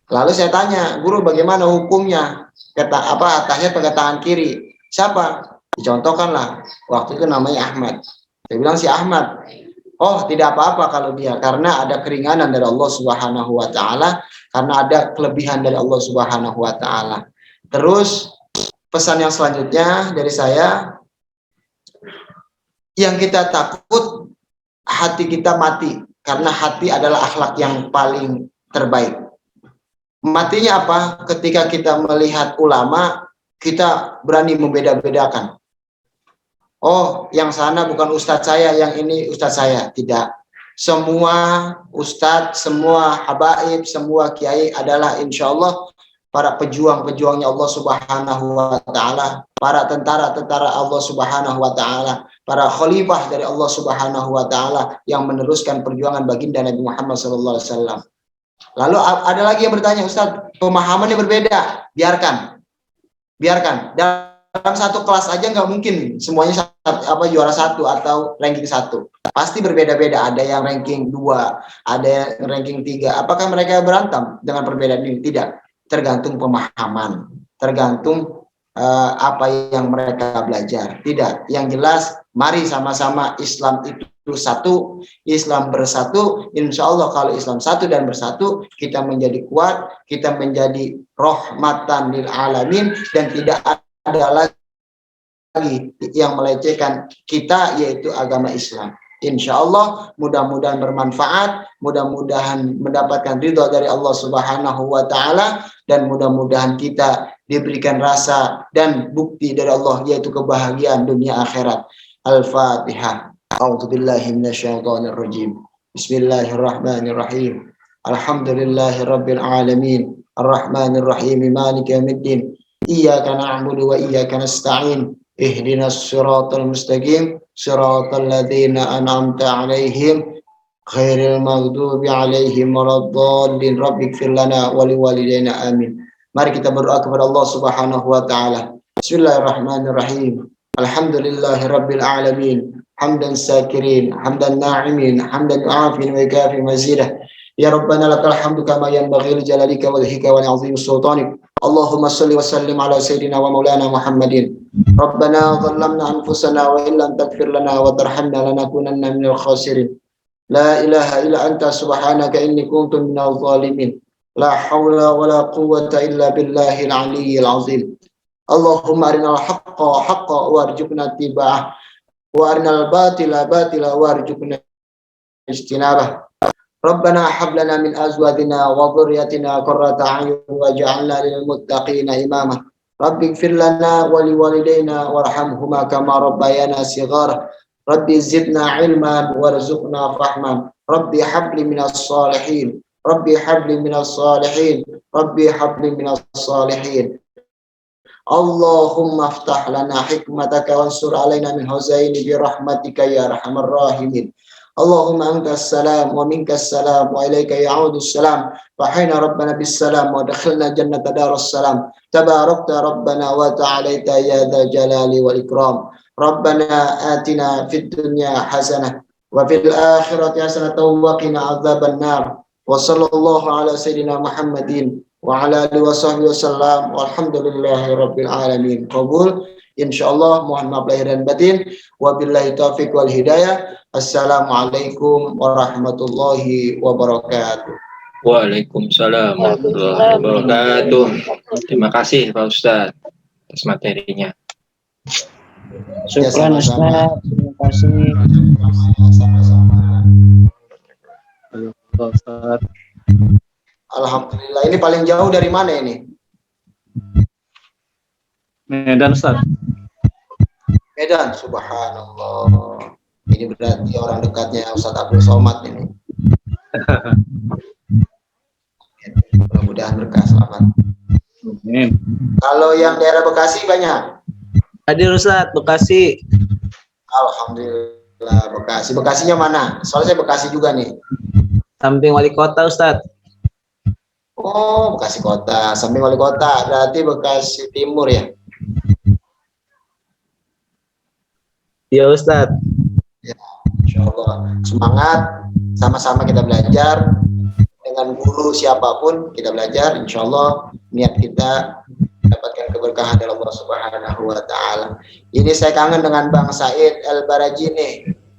Lalu saya tanya, guru bagaimana hukumnya? Kata apa atahiyat pakai tangan kiri? Siapa? Dicontohkanlah. Waktu itu namanya Ahmad. Saya bilang si Ahmad. Oh tidak apa-apa kalau dia, karena ada keringanan dari Allah Subhanahu wa Ta'ala, karena ada kelebihan dari Allah Subhanahu wa Ta'ala. Terus pesan yang selanjutnya dari saya, yang kita takut hati kita mati, karena hati adalah akhlak yang paling terbaik. Matinya apa? Ketika kita melihat ulama kita berani membeda-bedakan. Oh, yang sana bukan ustadz saya, yang ini ustadz saya. Tidak. Semua ustadz, semua habaib, semua kiai adalah insya Allah para pejuang-pejuangnya Allah Subhanahu wa Ta'ala, para tentara-tentara Allah Subhanahu wa Ta'ala, para khalifah dari Allah Subhanahu wa Ta'ala yang meneruskan perjuangan baginda Nabi Muhammad SAW. Lalu ada lagi yang bertanya, Ustaz, pemahamannya berbeda. Biarkan. Dalam satu kelas aja nggak mungkin semuanya juara 1 atau ranking 1. Pasti berbeda-beda. Ada yang ranking 2, ada yang ranking 3. Apakah mereka berantem dengan perbedaan ini? Tidak. Tergantung pemahaman, tergantung apa yang mereka belajar. Tidak. Yang jelas, mari sama-sama Islam itu satu, Islam bersatu. Insya Allah kalau Islam satu dan bersatu, kita menjadi kuat, kita menjadi rahmatan lil alamin, dan tidak ada lagi yang melecehkan kita, yaitu agama Islam. Insya Allah mudah-mudahan bermanfaat, mudah-mudahan mendapatkan ridho dari Allah Subhanahu wa Ta'ala, dan mudah-mudahan kita diberikan rasa dan bukti dari Allah, yaitu kebahagiaan dunia akhirat. Al-Fatihah. A'udzubillahi minasyaitonirrajim. Bismillahirrahmanirrahim. Alhamdulillahirabbil alamin. Arrahmanirrahim. Maliki yaumiddin. Iyyaka na'budu wa iyyaka nasta'in. Ihdinas siratal mustaqim. Siratal ladzina an'amta 'alaihim ghairil maghdubi 'alaihim waladdallin. Rabbighfir lana wa liwalidayna amin. Mari kita berdoa kepada Allah Subhanahu wa Ta'ala. Bismillahirrahmanirrahim. Alhamdulillahirabbil alamin. Hamdan sakirin, hamdan na'imin, hamdan mu'afin wa kafi mazidah. Ya Rabbana lakal hamdu kama yanbaghi li jalalika wa dhika wa li'azimi sultanik. Allahumma salli wa sallim ala sayyidina wa maulana Muhammadin. Rabbana dhallamna anfusana wa illam taghfir lana wa tarhamna lanakunanna minal khasirin. La ilaha illa anta subhanaka inni kuntu minal zalimin. La hawla wa la quwwata illa billahil aliyyil azim. Allahumma arinal haqqa haqqa warzuqna ittiba'ah wa arinal batila batila warzuqna ijtinabah. Rabbana hab lana min azwajina wa dhurriyyatina qurrata a'yun waj'alna lil muttaqina imama. Rabbighfir lana wa liwalidayna warhamhuma kama rabbayana shighara. Rabbi zidna ilman warzuqna fahman. Rabbi habli minas salihin. Rabbi habli minas salihin. Rabbi habli minas salihin. Allahumma aftah lana hikmataka wansur alaina min huzaini bi rahmatika ya arhamar rahimin. Allahumma antas salam wa minkas salam wa ilaika ya'udus salam. Wa hayna rabbana bis salam wa dakhilna jannata darus salam. Tabarakta rabbana wa ta'alaita ya dha jalali wal ikram. Rabbana atina fid dunya hasanah wa fil akhirati hasanatan wa qina adzaban nar. Wa sallallahu ala sayyidina Muhammadin wa ala alihi wa sahbihi wasallam. Walhamdulillahi rabbil alamin. Qabul insyaallah. Mohon maaf lahir dan batin. Wabillahi taufiq wal hidayah. Assalamualaikum warahmatullahi wabarakatuh. Waalaikumsalam warahmatullahi wabarakatuh. Terima kasih Pak Ustadz atas materinya. Syukran Ustaz. Terima kasih. Sama-sama. Ustaz. Alhamdulillah. Ini paling jauh dari mana ini? Medan Ustaz. Medan. Subhanallah. Ini berarti orang dekatnya Ustadz Abdul Somad ini. Mudah-mudahan berkah. Selamat. Amin. Kalau yang daerah Bekasi banyak? Hadir Ustaz, Bekasi. Alhamdulillah Bekasi. Bekasinya mana? Soalnya saya Bekasi juga nih. Samping wali kota Ustaz. Oh, Bekasi kota. Samping wali kota. Berarti Bekasi Timur ya? Iya Ustaz. Ya, insya Allah. Semangat. Sama-sama kita belajar. Dengan guru siapapun kita belajar. Insya Allah niat kita dapatkan keberkahan dari Allah Subhanahu wa Ta'ala. Ini saya kangen dengan Bang Said El-Baraji nih.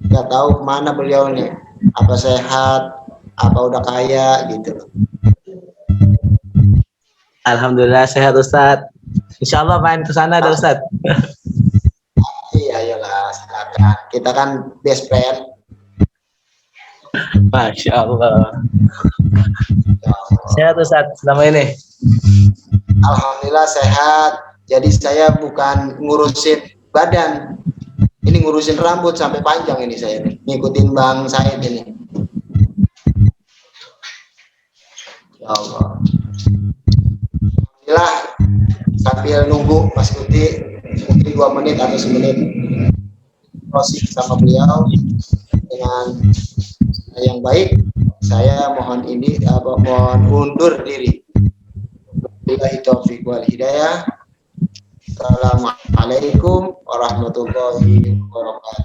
Nggak tahu kemana beliau nih. Apa sehat, apa udah kaya gitu. Alhamdulillah sehat Ustaz. Insya Allah main ke sana ada Ustaz. Iya, iyalah, silakan. Kita kan best friend. Masya Allah. Sehat Ustaz selama ini. Alhamdulillah sehat. Jadi saya bukan ngurusin badan, ini ngurusin rambut sampai panjang ini saya nih, ngikutin Bang Said ini. Ya Allah. Alhamdulillah, sambil nunggu Mas Kuti mungkin 2 menit atau 1 menit proses sama beliau dengan yang baik. Saya mohon undur diri. Billahi taufiq wal hidayah. Assalamualaikum warahmatullahi wabarakatuh.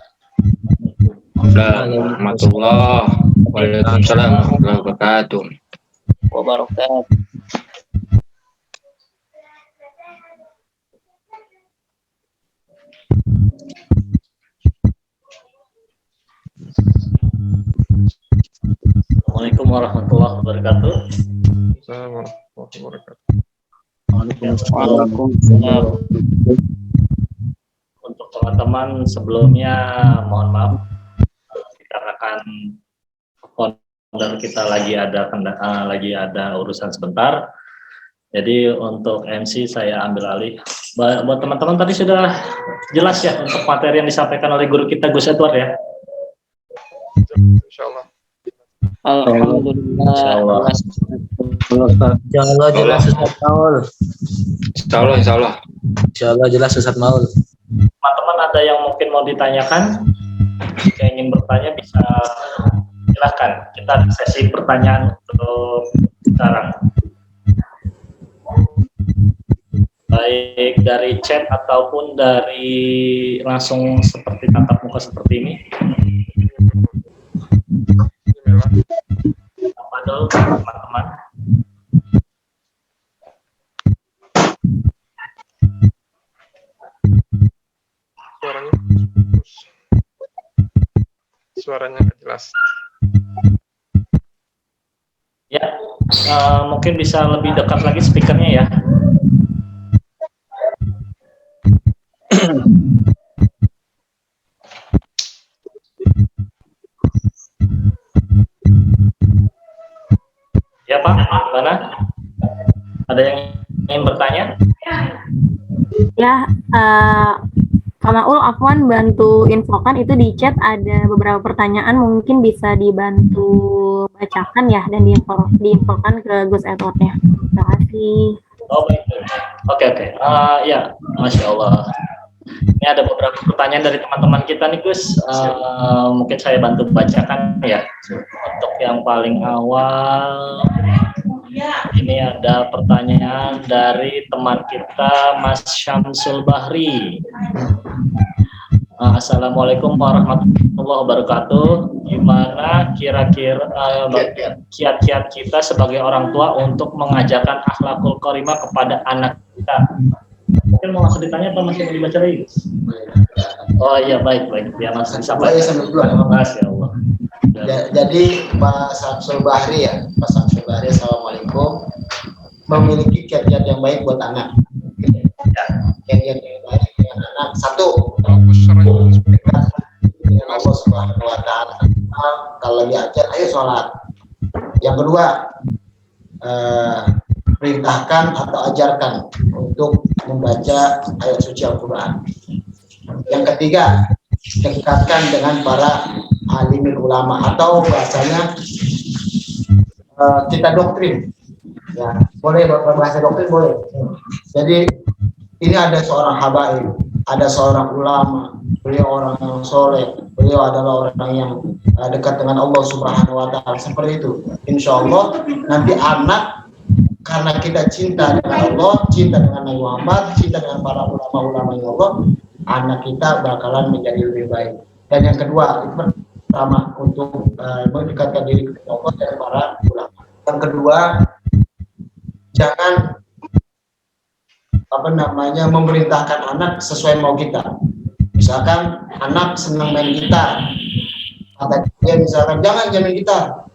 Waalaikumsalam warahmatullahi wabarakatuh. Assalamualaikum warahmatullahi wabarakatuh. Waalaikumsalam. Untuk teman-teman sebelumnya mohon maaf dikarenakan founder kita lagi ada urusan sebentar. Jadi untuk MC saya ambil alih. Buat teman-teman tadi sudah jelas ya untuk materi yang disampaikan oleh guru kita Gus Edward ya. Insyaallah. Insyaallah. Insyaallah jelas Ustaz Maul. Insyaallah jelas Ustaz Maul. Teman-teman ada yang mungkin mau ditanyakan? Jika ingin bertanya bisa silahkan. Kita ada sesi pertanyaan untuk sekarang. Baik dari chat ataupun dari langsung seperti tatap muka seperti ini. Apa dulu teman-teman? Suaranya nggak jelas. Ya, mungkin bisa lebih dekat lagi speakernya ya. Ya Pak, mana? Ada yang ingin bertanya? Ya, Kak Maul, afwan bantu infokan itu di chat ada beberapa pertanyaan mungkin bisa dibantu bacakan ya dan diinfokan ke Gus Edward-nya. Terima kasih. Oh baik. Oke. Ya, Masya Allah. Ini ada beberapa pertanyaan dari teman-teman kita nih Gus. Mungkin saya bantu bacakan ya. Untuk yang paling awal, ini ada pertanyaan dari teman kita Mas Syamsul Bahri. Assalamualaikum warahmatullahi wabarakatuh. Gimana kira-kira kiat-kiat kita sebagai orang tua untuk mengajarkan akhlakul karimah kepada anak kita? Mungkin mau langsung ditanya atau masih mau dibaca lagi? Oh iya baik. Biar langsung disampaikan. Terima kasih ya Allah. Jadi Pak Samsul Bahri ya, Pak Samsul Bahri, assalamualaikum. Memiliki kiat-kiat yang baik buat anak. Kiat-kiat yang baik dengan anak. 1, dengan Allah Subhanahu Wa Taala. Kalau diajar, ayo sholat. Yang kedua, perintahkan atau ajarkan untuk membaca ayat suci Al-Quran. Yang ketiga, dekatkan dengan para alimul ulama atau bahasanya kita doktrin. Ya, boleh berbahasa doktrin boleh. Jadi ini ada seorang habaib, ada seorang ulama, beliau orang yang soleh, beliau adalah orang yang dekat dengan Allah Subhanahu Wa Taala. Seperti itu. Insya Allah nanti anak, karena kita cinta dengan Allah, cinta dengan Nabi Muhammad, cinta dengan para ulama-ulama Allah, anak kita bakalan menjadi lebih baik. Dan yang kedua, itu pertama untuk mendekatkan diri kepada Allah dan para ulama. Yang kedua, jangan memerintahkan anak sesuai mau kita. Misalkan anak senang main gitar, kata dia misalkan jangan main gitar.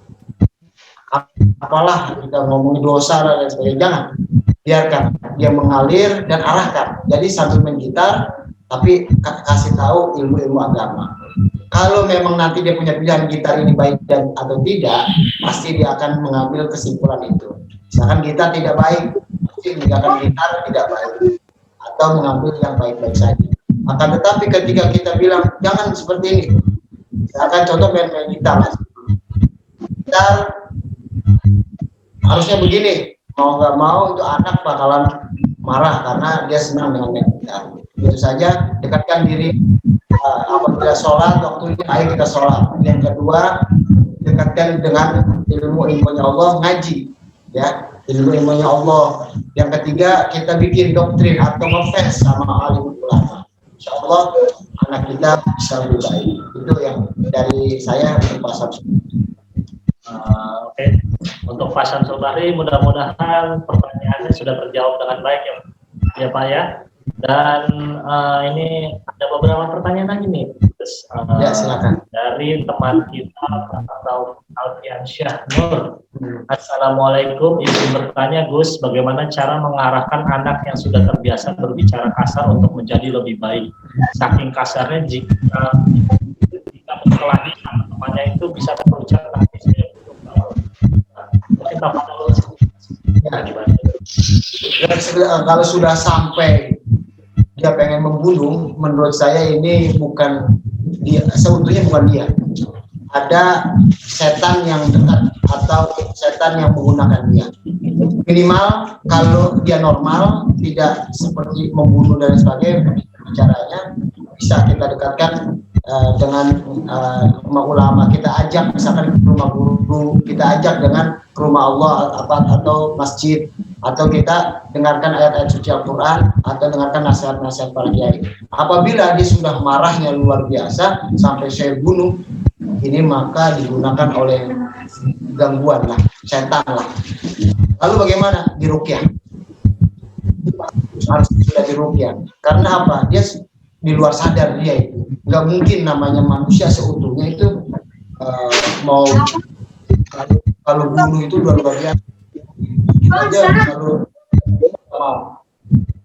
Apalah kita ngomongin dosa dan sebagainya, jangan, biarkan dia mengalir dan arahkan. Jadi sambil main gitar tapi kasih tahu ilmu-ilmu agama. Kalau memang nanti dia punya pilihan gitar ini baik dan atau tidak, pasti dia akan mengambil kesimpulan itu. Misalkan gitar tidak baik, pasti meninggalkan gitar tidak baik. atau mengambil yang baik-baik saja. Akan tetapi ketika kita bilang jangan seperti ini, misalkan contoh main-main gitar, harusnya begini, mau nggak mau itu anak bakalan marah karena dia senang dengan main gitar. Itu saja, dekatkan diri apabila sholat, waktunya ayo kita sholat. Yang kedua, dekatkan dengan ilmunya Allah, ngaji, ya, ilmunya Allah. Yang ketiga, kita bikin doktrin atau ngefans sama alim ulama. Insya Allah anak kita bisa lebih baik. Itu yang dari saya untuk Pak Samsul. Oke. Untuk Pak Samsul Bahri, mudah-mudahan pertanyaannya sudah terjawab dengan baik ya Pak ya. Dan ini ada beberapa pertanyaan lagi nih. Terus, Ya, silakan. Dari teman kita atau Alfian Syah Nur. Assalamualaikum, izin bertanya Gus, bagaimana cara mengarahkan anak yang sudah terbiasa berbicara kasar untuk menjadi lebih baik? Saking kasarnya jika berkelahi sama temannya itu bisa berucap nanti saya butuh tahu. Mungkin Bapak dulu. Kalau sudah sampai dia pengen membunuh, menurut saya ini bukan dia, seutuhnya bukan dia. Ada setan yang dekat atau setan yang menggunakan dia. Minimal kalau dia normal, tidak seperti membunuh dan sebagainya, caranya bisa kita dekatkan dengan rumah ulama. Kita ajak misalkan ke rumah guru, kita ajak dengan ke rumah Allah atau masjid, atau kita dengarkan ayat-ayat suci Al-Quran atau dengarkan nasihat-nasihat para kiai. Apabila dia sudah marahnya luar biasa sampai saya bunuh, ini maka digunakan oleh gangguan lah, setan lah. Lalu bagaimana? Diruqyah. Harus sudah diruqyah. Karena apa? Dia di luar sadar dia itu. Nggak mungkin namanya manusia seutuhnya itu mau kalau bunuh itu luar biasa. Aja kalau mau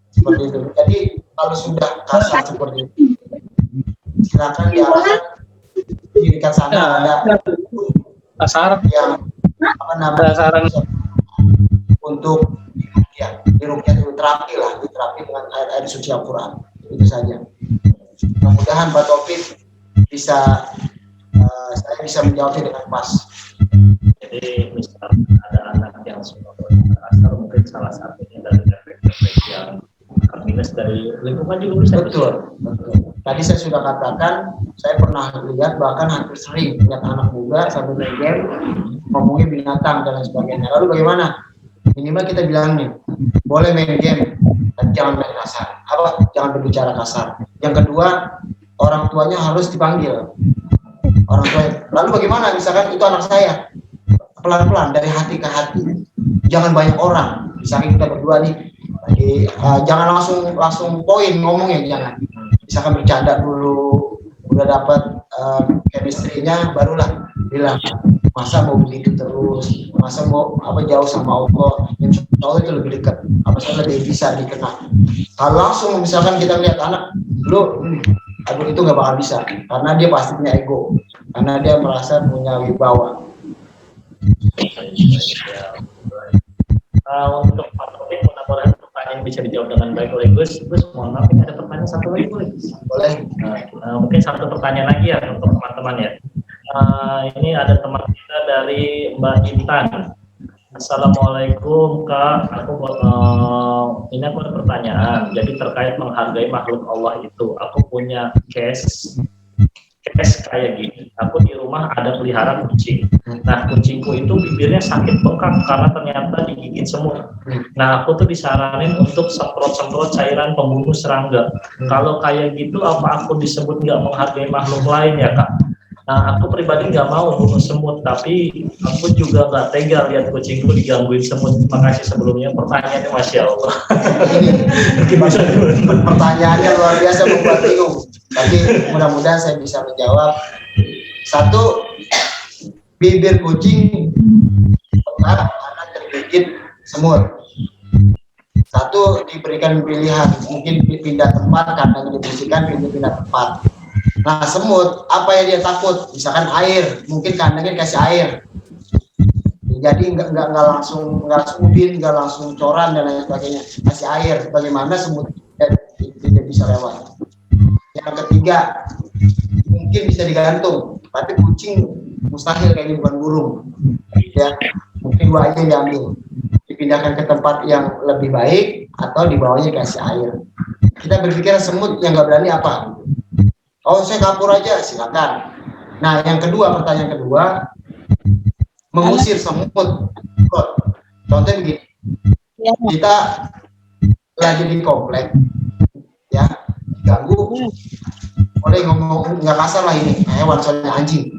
seperti itu. Jadi kalau sudah kasar seperti itu, silakan diarahkan di dekat sana ada Kasar yang apa namanya untuk diruqyah itu terapi dengan ayat-ayat suci Al-Quran. Itu saja. Mudah-mudahan Pak Taufik bisa saya bisa menjawabnya dengan pas. Jadi misalnya ada anak yang sudah berasal, mungkin salah satunya dari efek-efek yang minus dari lingkungan juga bisa. Betul. Tadi saya sudah katakan, saya pernah lihat bahkan hampir sering lihat anak muda sambil main game ngomongin binatang dan lain sebagainya. Lalu bagaimana? Minimal kita bilang nih, boleh main game, tapi jangan main kasar. Jangan berbicara kasar. Yang kedua, orang tuanya harus dipanggil. Orang tua. Lalu bagaimana? Misalkan itu anak saya, pelan-pelan dari hati ke hati. Jangan banyak orang. Misalkan kita berdua nih, jangan langsung poin ngomongnya, jangan. Misalkan bercanda dulu, udah dapat chemistry-nya, barulah bilang, masa mau begitu terus, masa mau jauh sama Allah, insya Allah itu lebih dekat, saya lebih bisa dikenal. Kalau langsung misalkan kita lihat anak, aduh itu nggak bakal bisa, karena dia pasti punya ego, karena dia merasa punya wibawa. Untuk Pak Taufik, mudah-mudahan pertanyaan bisa dijawab dengan baik oleh Gus. Mohon maaf, ini ada pertanyaan satu lagi boleh? Boleh. Mungkin satu pertanyaan lagi ya untuk teman-teman ya. Ini ada teman kita dari Mbak Intan. Assalamualaikum Kak, ini aku ada pertanyaan. Jadi terkait menghargai makhluk Allah itu, aku punya case kayak gini. Aku di rumah ada pelihara kucing. Nah, kucingku itu bibirnya sakit bengkak karena ternyata digigit semut. Nah, aku tuh disaranin untuk semprot-semprot cairan pembunuh serangga. Kalau kayak gitu, apa aku disebut nggak menghargai makhluk lain ya Kak? Nah, aku pribadi nggak mau bunuh semut, tapi aku juga nggak tega lihat kucingku digangguin semut. Terima kasih sebelumnya. Pertanyaannya Masya Allah. Pertanyaannya luar biasa, membuat bingung. Tapi mudah-mudahan saya bisa menjawab. Satu, bibir kucing pernah anak tergigit semut. Satu, diberikan pilihan, mungkin pindah tempat, kandang dibersihkan, pindah tempat. Nah, semut, apa yang dia takut? Misalkan air, mungkin kandangnya dikasih air. Jadi nggak langsung ubin, nggak langsung coran dan lain sebagainya. Kasih air, bagaimana semut bisa lewat. Yang ketiga, mungkin bisa digantung, tapi kucing mustahil kayaknya, bukan burung. Ya, mungkin 2 aja diambil, dipindahkan ke tempat yang lebih baik atau dibawanya kasih air. Kita berpikir semut yang nggak berani apa? Oh, saya kapur aja, silakan. Nah, yang kedua, pertanyaan kedua, mengusir semut. Contohnya begini, kita lagi di komplek, ya, diganggu. Oleh ngomong nggak kasar lah, ini hewan, soalnya anjing.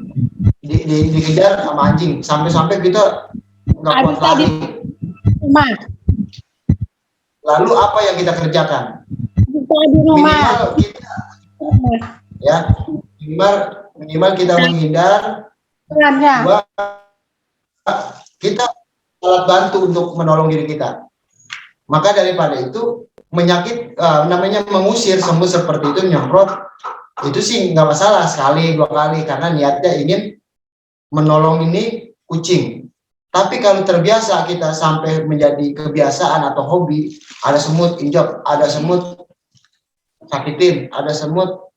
Dikejar sama anjing, sampai-sampai kita nggak kuat lagi. Lalu apa yang kita kerjakan? Minimal kita, ya, minimal kita menghindar. Dua, kita alat bantu untuk menolong diri kita. Maka daripada itu namanya mengusir semut seperti itu, nyemprot, itu sih nggak masalah, sekali 2 kali, karena niatnya ingin menolong ini kucing. Tapi kalau terbiasa kita sampai menjadi kebiasaan atau hobi, ada semut injak, ada semut sakitin, ada semut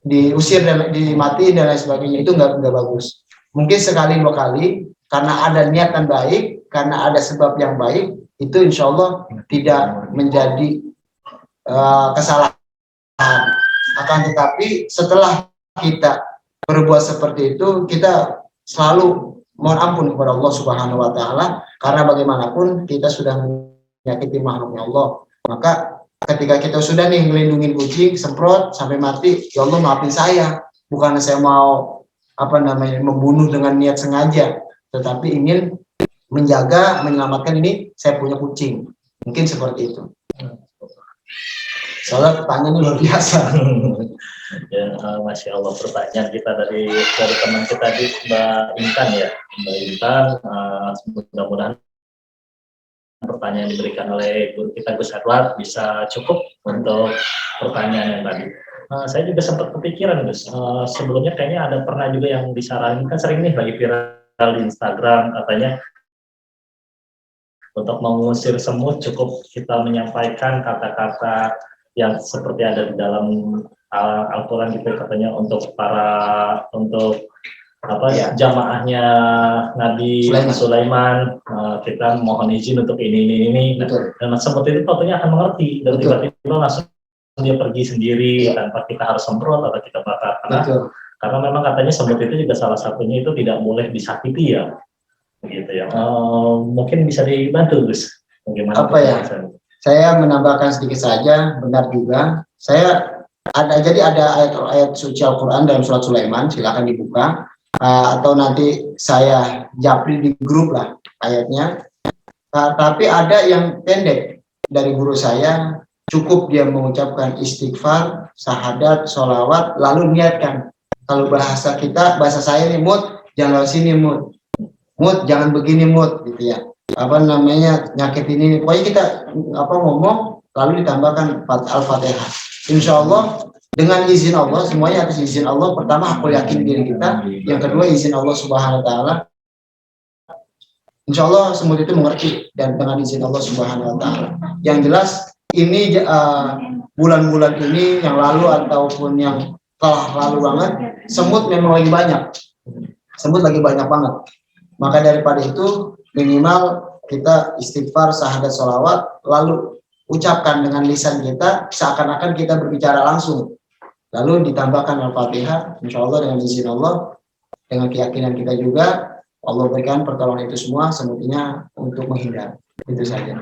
diusir dan dimatiin dan lain sebagainya, itu nggak bagus. Mungkin sekali 2 kali, karena ada niatan baik, karena ada sebab yang baik, itu insya Allah tidak menjadi kesalahan. Akan tetapi setelah kita berbuat seperti itu, kita selalu mohon ampun kepada Allah Subhanahu wa Ta'ala, karena bagaimanapun kita sudah menyakiti makhluknya Allah. Maka ketika kita sudah nih melindungi kucing, semprot sampai mati, ya Allah maafin saya, bukan saya mau membunuh dengan niat sengaja, tetapi ingin menjaga, menyelamatkan ini saya punya kucing. Mungkin seperti itu. Soalnya pertanyaannya luar biasa. Ya, Masya Allah, pertanyaan kita dari teman kita di Mbak Intan, ya, Mbak Intan. Mudah-mudahan pertanyaan yang diberikan oleh guru kita Gus Edward bisa cukup untuk pertanyaan yang tadi. Saya juga sempat kepikiran, Gus, sebelumnya kayaknya ada pernah juga yang disarankan, kan sering nih lagi viral di Instagram, katanya untuk mengusir semut cukup kita menyampaikan kata-kata yang seperti ada di dalam Al-Quran gitu, katanya untuk jamaahnya Nabi Sulaiman, kita mohon izin untuk ini. Dan semut itu tentunya akan mengerti, dan tiba-tiba langsung dia pergi sendiri tanpa kita harus semprot atau kita bakar, karena memang katanya semut itu juga salah satunya itu tidak boleh disakiti, ya, gitu ya. Mungkin bisa dibantu, Gus, bagaimana? Apa ya? Saya menambahkan sedikit saja, benar juga. Ada ayat suci Al-Quran dalam surat Sulaiman, silakan dibuka, atau nanti saya japri di grup lah ayatnya. Tapi ada yang pendek dari guru saya, cukup dia mengucapkan istighfar, syahadat, sholawat, lalu niatkan. Kalau bahasa saya nih, Mut, jangan lewat sini, Mut, jangan begini, Mut, gitu ya. Nyakit ini, pokoknya kita ngomong, lalu ditambahkan Al-Fatihah. Insya Allah dengan izin Allah, semuanya atas izin Allah. Pertama, aku yakin diri kita. Yang kedua, izin Allah Subhanahu wa Ta'ala. Insya Allah semut itu mengerti, dan dengan izin Allah Subhanahu wa Ta'ala. Yang jelas ini bulan-bulan ini yang lalu ataupun yang telah lalu banget, semut memang lagi banyak. Semut lagi banyak banget. Maka daripada itu minimal kita istighfar, syahadat, sholawat, lalu ucapkan dengan lisan kita seakan-akan kita berbicara langsung. Lalu ditambahkan Al-Fatihah, insya Allah dengan izin Allah, dengan keyakinan kita juga, Allah berikan pertolongan itu semua semutinya untuk menghindar. Itu saja.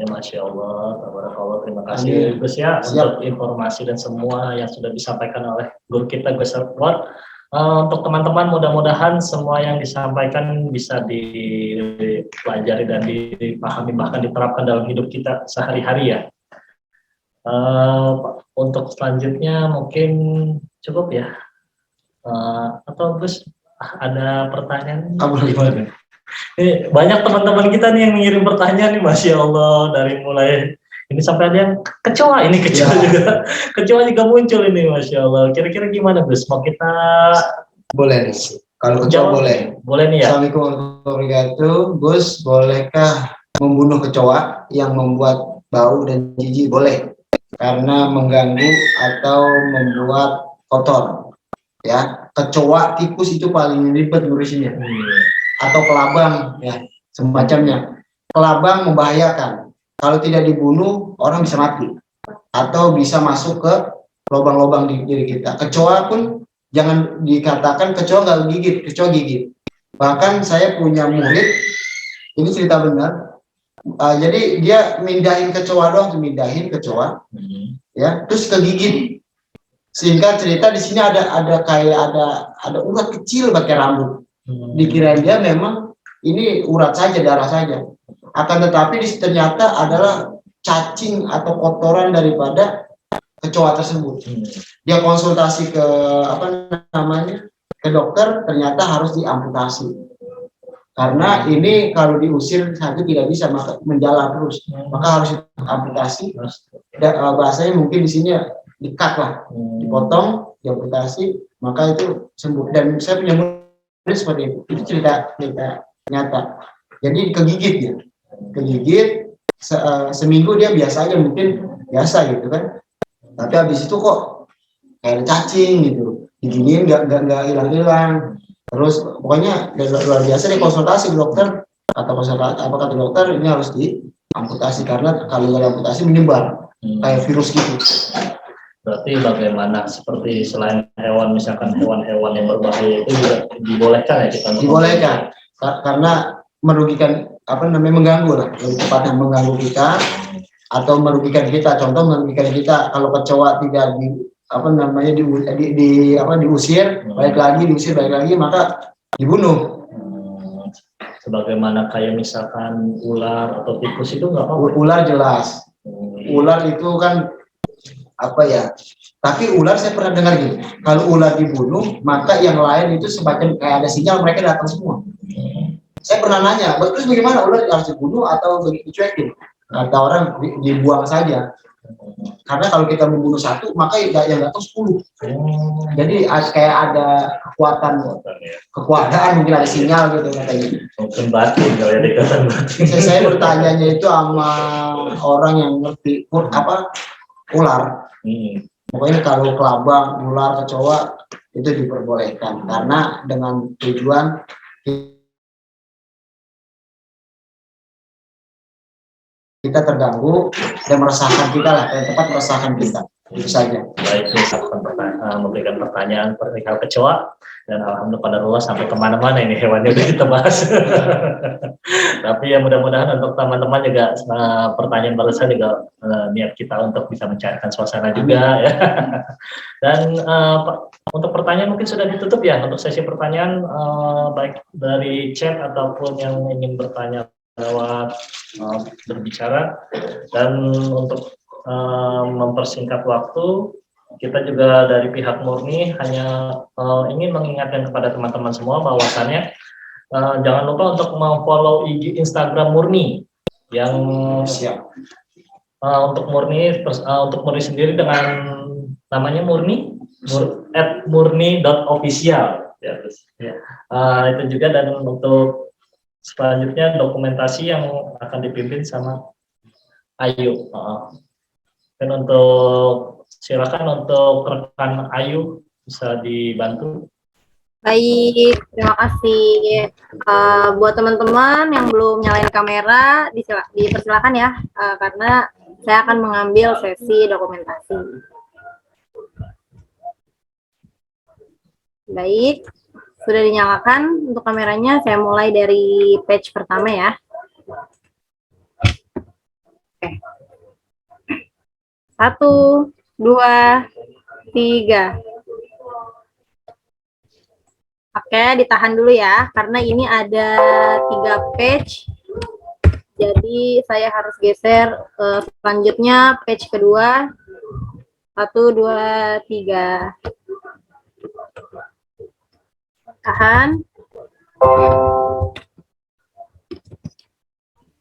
Ya, Masya Allah, tabarakallah, terima kasih Gus ya untuk informasi dan semua yang sudah disampaikan oleh guru kita Gus Edward. Untuk teman-teman, mudah-mudahan semua yang disampaikan bisa dipelajari dan dipahami, bahkan diterapkan dalam hidup kita sehari-hari, ya. Untuk selanjutnya mungkin cukup, ya. Atau Gus ada pertanyaan? Gimana? Ini banyak teman-teman kita nih yang mengirim pertanyaan nih, Masya Allah, dari mulai ini sampai ada yang kecoa juga. Kecoa juga muncul ini, Masya Allah. Kira-kira gimana, Gus? Mau kita boleh, kalau kecoa boleh. Boleh nih, ya. Assalamualaikum warahmatullahi wabarakatuh. Gus, bolehkah membunuh kecoa yang membuat bau dan jijik boleh, karena mengganggu atau membuat kotor. Ya, kecoa, tikus itu paling ribet ngurusinnya, atau kelabang, ya semacamnya. Kelabang membahayakan. Kalau tidak dibunuh, orang bisa mati atau bisa masuk ke lubang-lubang di diri kita. Kecoa pun jangan dikatakan kecoa nggak gigit, kecoa gigit. Bahkan saya punya murid, ini cerita benar. Jadi dia mindahin kecoa doang, mindahin kecoa, ya, terus kegigit. Sehingga cerita di sini ada kayak ada urat kecil pakai rambut. Dikirain dia memang ini urat saja, darah saja. Akan tetapi ternyata adalah cacing atau kotoran daripada kecoa tersebut. Dia konsultasi ke ke dokter, ternyata harus diamputasi. Karena ini kalau diusir satu tidak bisa, maka menjalar terus, maka harus diamputasi. Bahasanya mungkin di sini di-cut lah, dipotong, diamputasi, maka itu sembuh. Dan saya punya murid seperti itu cerita nyata. Jadi kegigit ya, seminggu dia biasa aja, mungkin biasa gitu kan. Tapi habis itu kok kayak cacing gitu, diginiin nggak hilang-hilang. Terus pokoknya luar biasa, dia konsultasi ke dokter, kata dokter ini harus diamputasi karena kalau nggak diamputasi menyebar kayak virus gitu. Berarti bagaimana, seperti selain hewan, misalkan hewan-hewan yang berbahaya itu juga dibolehkan ya kita? Dibolehkan, karena merugikan, mengganggu lah, lebih tepatnya mengganggu kita atau merugikan kita. Contoh merugikan kita, kalau kecoa tidak diusir, balik lagi, maka dibunuh. Sebagaimana kayak misalkan ular atau tikus itu nggak apa-apa? Ular jelas, ular itu kan tapi ular saya pernah dengar gini, kalau ular dibunuh maka yang lain itu semacam kayak ada sinyal mereka datang semua. Saya pernah nanya, terus bagaimana ular harus dibunuh atau dicuekin? Kata orang dibuang saja, karena kalau kita membunuh satu maka yang datang 10. Jadi kayak ada kekuatan, mungkin ada sinyal gitu katanya. Mungkin batin kalau ya dikatakan batin. Saya bertanya itu sama orang yang ngerti ular. Pokoknya kalau kelabang, ular, kecoa itu diperbolehkan karena dengan tujuan kita terganggu dan meresahkan kita lah, yang tepat meresahkan kita, itu saja. Baik, memberikan pertanyaan perihal kecoa, dan alhamdulillah sampai kemana-mana ini hewannya udah kita bahas. Tapi ya mudah-mudahan untuk teman-teman juga pertanyaan barusan juga niat kita untuk bisa mencairkan suasana juga ya. Dan untuk pertanyaan mungkin sudah ditutup ya untuk sesi pertanyaan, baik dari chat ataupun yang ingin bertanya lewat berbicara. Dan untuk mempersingkat waktu, kita juga dari pihak Murni hanya ingin mengingatkan kepada teman-teman semua bahwasannya jangan lupa untuk memfollow IG Instagram Murni yang Siap. untuk Murni sendiri dengan namanya @murni.official ya, terus ya. Itu juga. Dan untuk selanjutnya dokumentasi yang akan dipimpin sama Ayu. Dan untuk silakan untuk rekan Ayu bisa dibantu. Baik, terima kasih. Buat teman-teman yang belum nyalain kamera, dipersilakan ya, karena saya akan mengambil sesi dokumentasi. Baik, sudah dinyalakan untuk kameranya. Saya mulai dari page pertama ya. Oke. 1, 2, 3. Oke, ditahan dulu ya, karena ini ada 3 page. Jadi saya harus geser selanjutnya page kedua. 1, 2, 3. Tahan.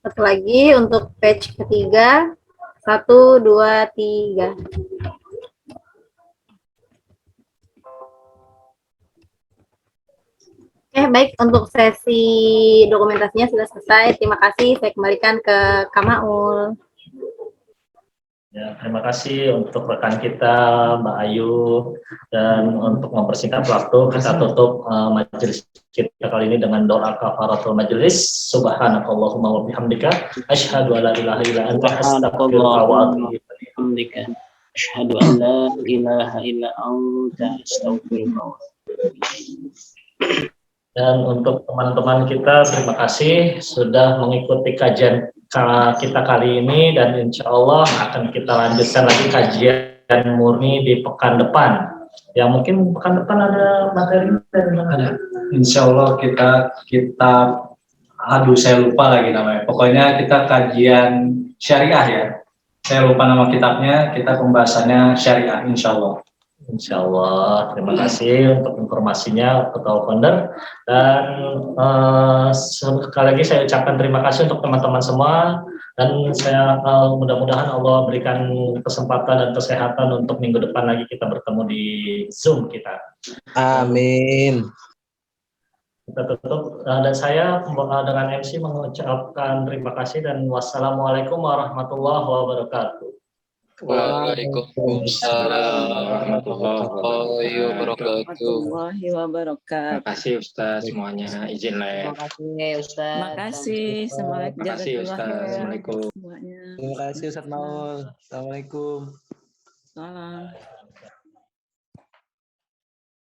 Satu lagi untuk page ketiga. 1, 2, 3. Oke, baik, untuk sesi dokumentasinya sudah selesai. Terima kasih. Saya kembalikan ke Kamaul. Ya, terima kasih untuk rekan kita Mbak Ayu, dan untuk mempersingkat waktu kita tutup majelis kita kali ini dengan doa kafaratul majelis. Subhanakallahumma wa bihamdika asyhadu an la ilaha illa anta astaghfiruka wa atubu ilaik. Hamdika. Asyhadu an la ilaha illa anta astaghfiruka wa atubu ilaik. Dan untuk teman-teman kita, terima kasih sudah mengikuti kajian kita kali ini, dan insya Allah akan kita lanjutkan lagi kajian murni di pekan depan. Ya mungkin pekan depan ada materi Ada. Insya Allah kita aduh saya lupa lagi namanya. Pokoknya kita kajian syariah ya. Saya lupa nama kitabnya. Kita pembahasannya syariah insya Allah. Insya Allah, terima kasih untuk informasinya Ketua Founder, dan sekali lagi saya ucapkan terima kasih untuk teman-teman semua, dan saya mudah-mudahan Allah berikan kesempatan dan kesehatan untuk minggu depan lagi kita bertemu di Zoom kita. Amin. Kita tutup, dan saya dengan MC mengucapkan terima kasih dan wassalamualaikum warahmatullahi wabarakatuh. Waalaikumsalam warahmatullahi wabarakatuh. Wabarakatuh. Terima kasih Ustaz semuanya. Izin Terima kasih Ustaz. Terima kasih. Semoga Terima kasih Ustaz. Assalamualaikum. semuanya. Terima kasih Ustaz Maul. Assalamualaikum. Salam.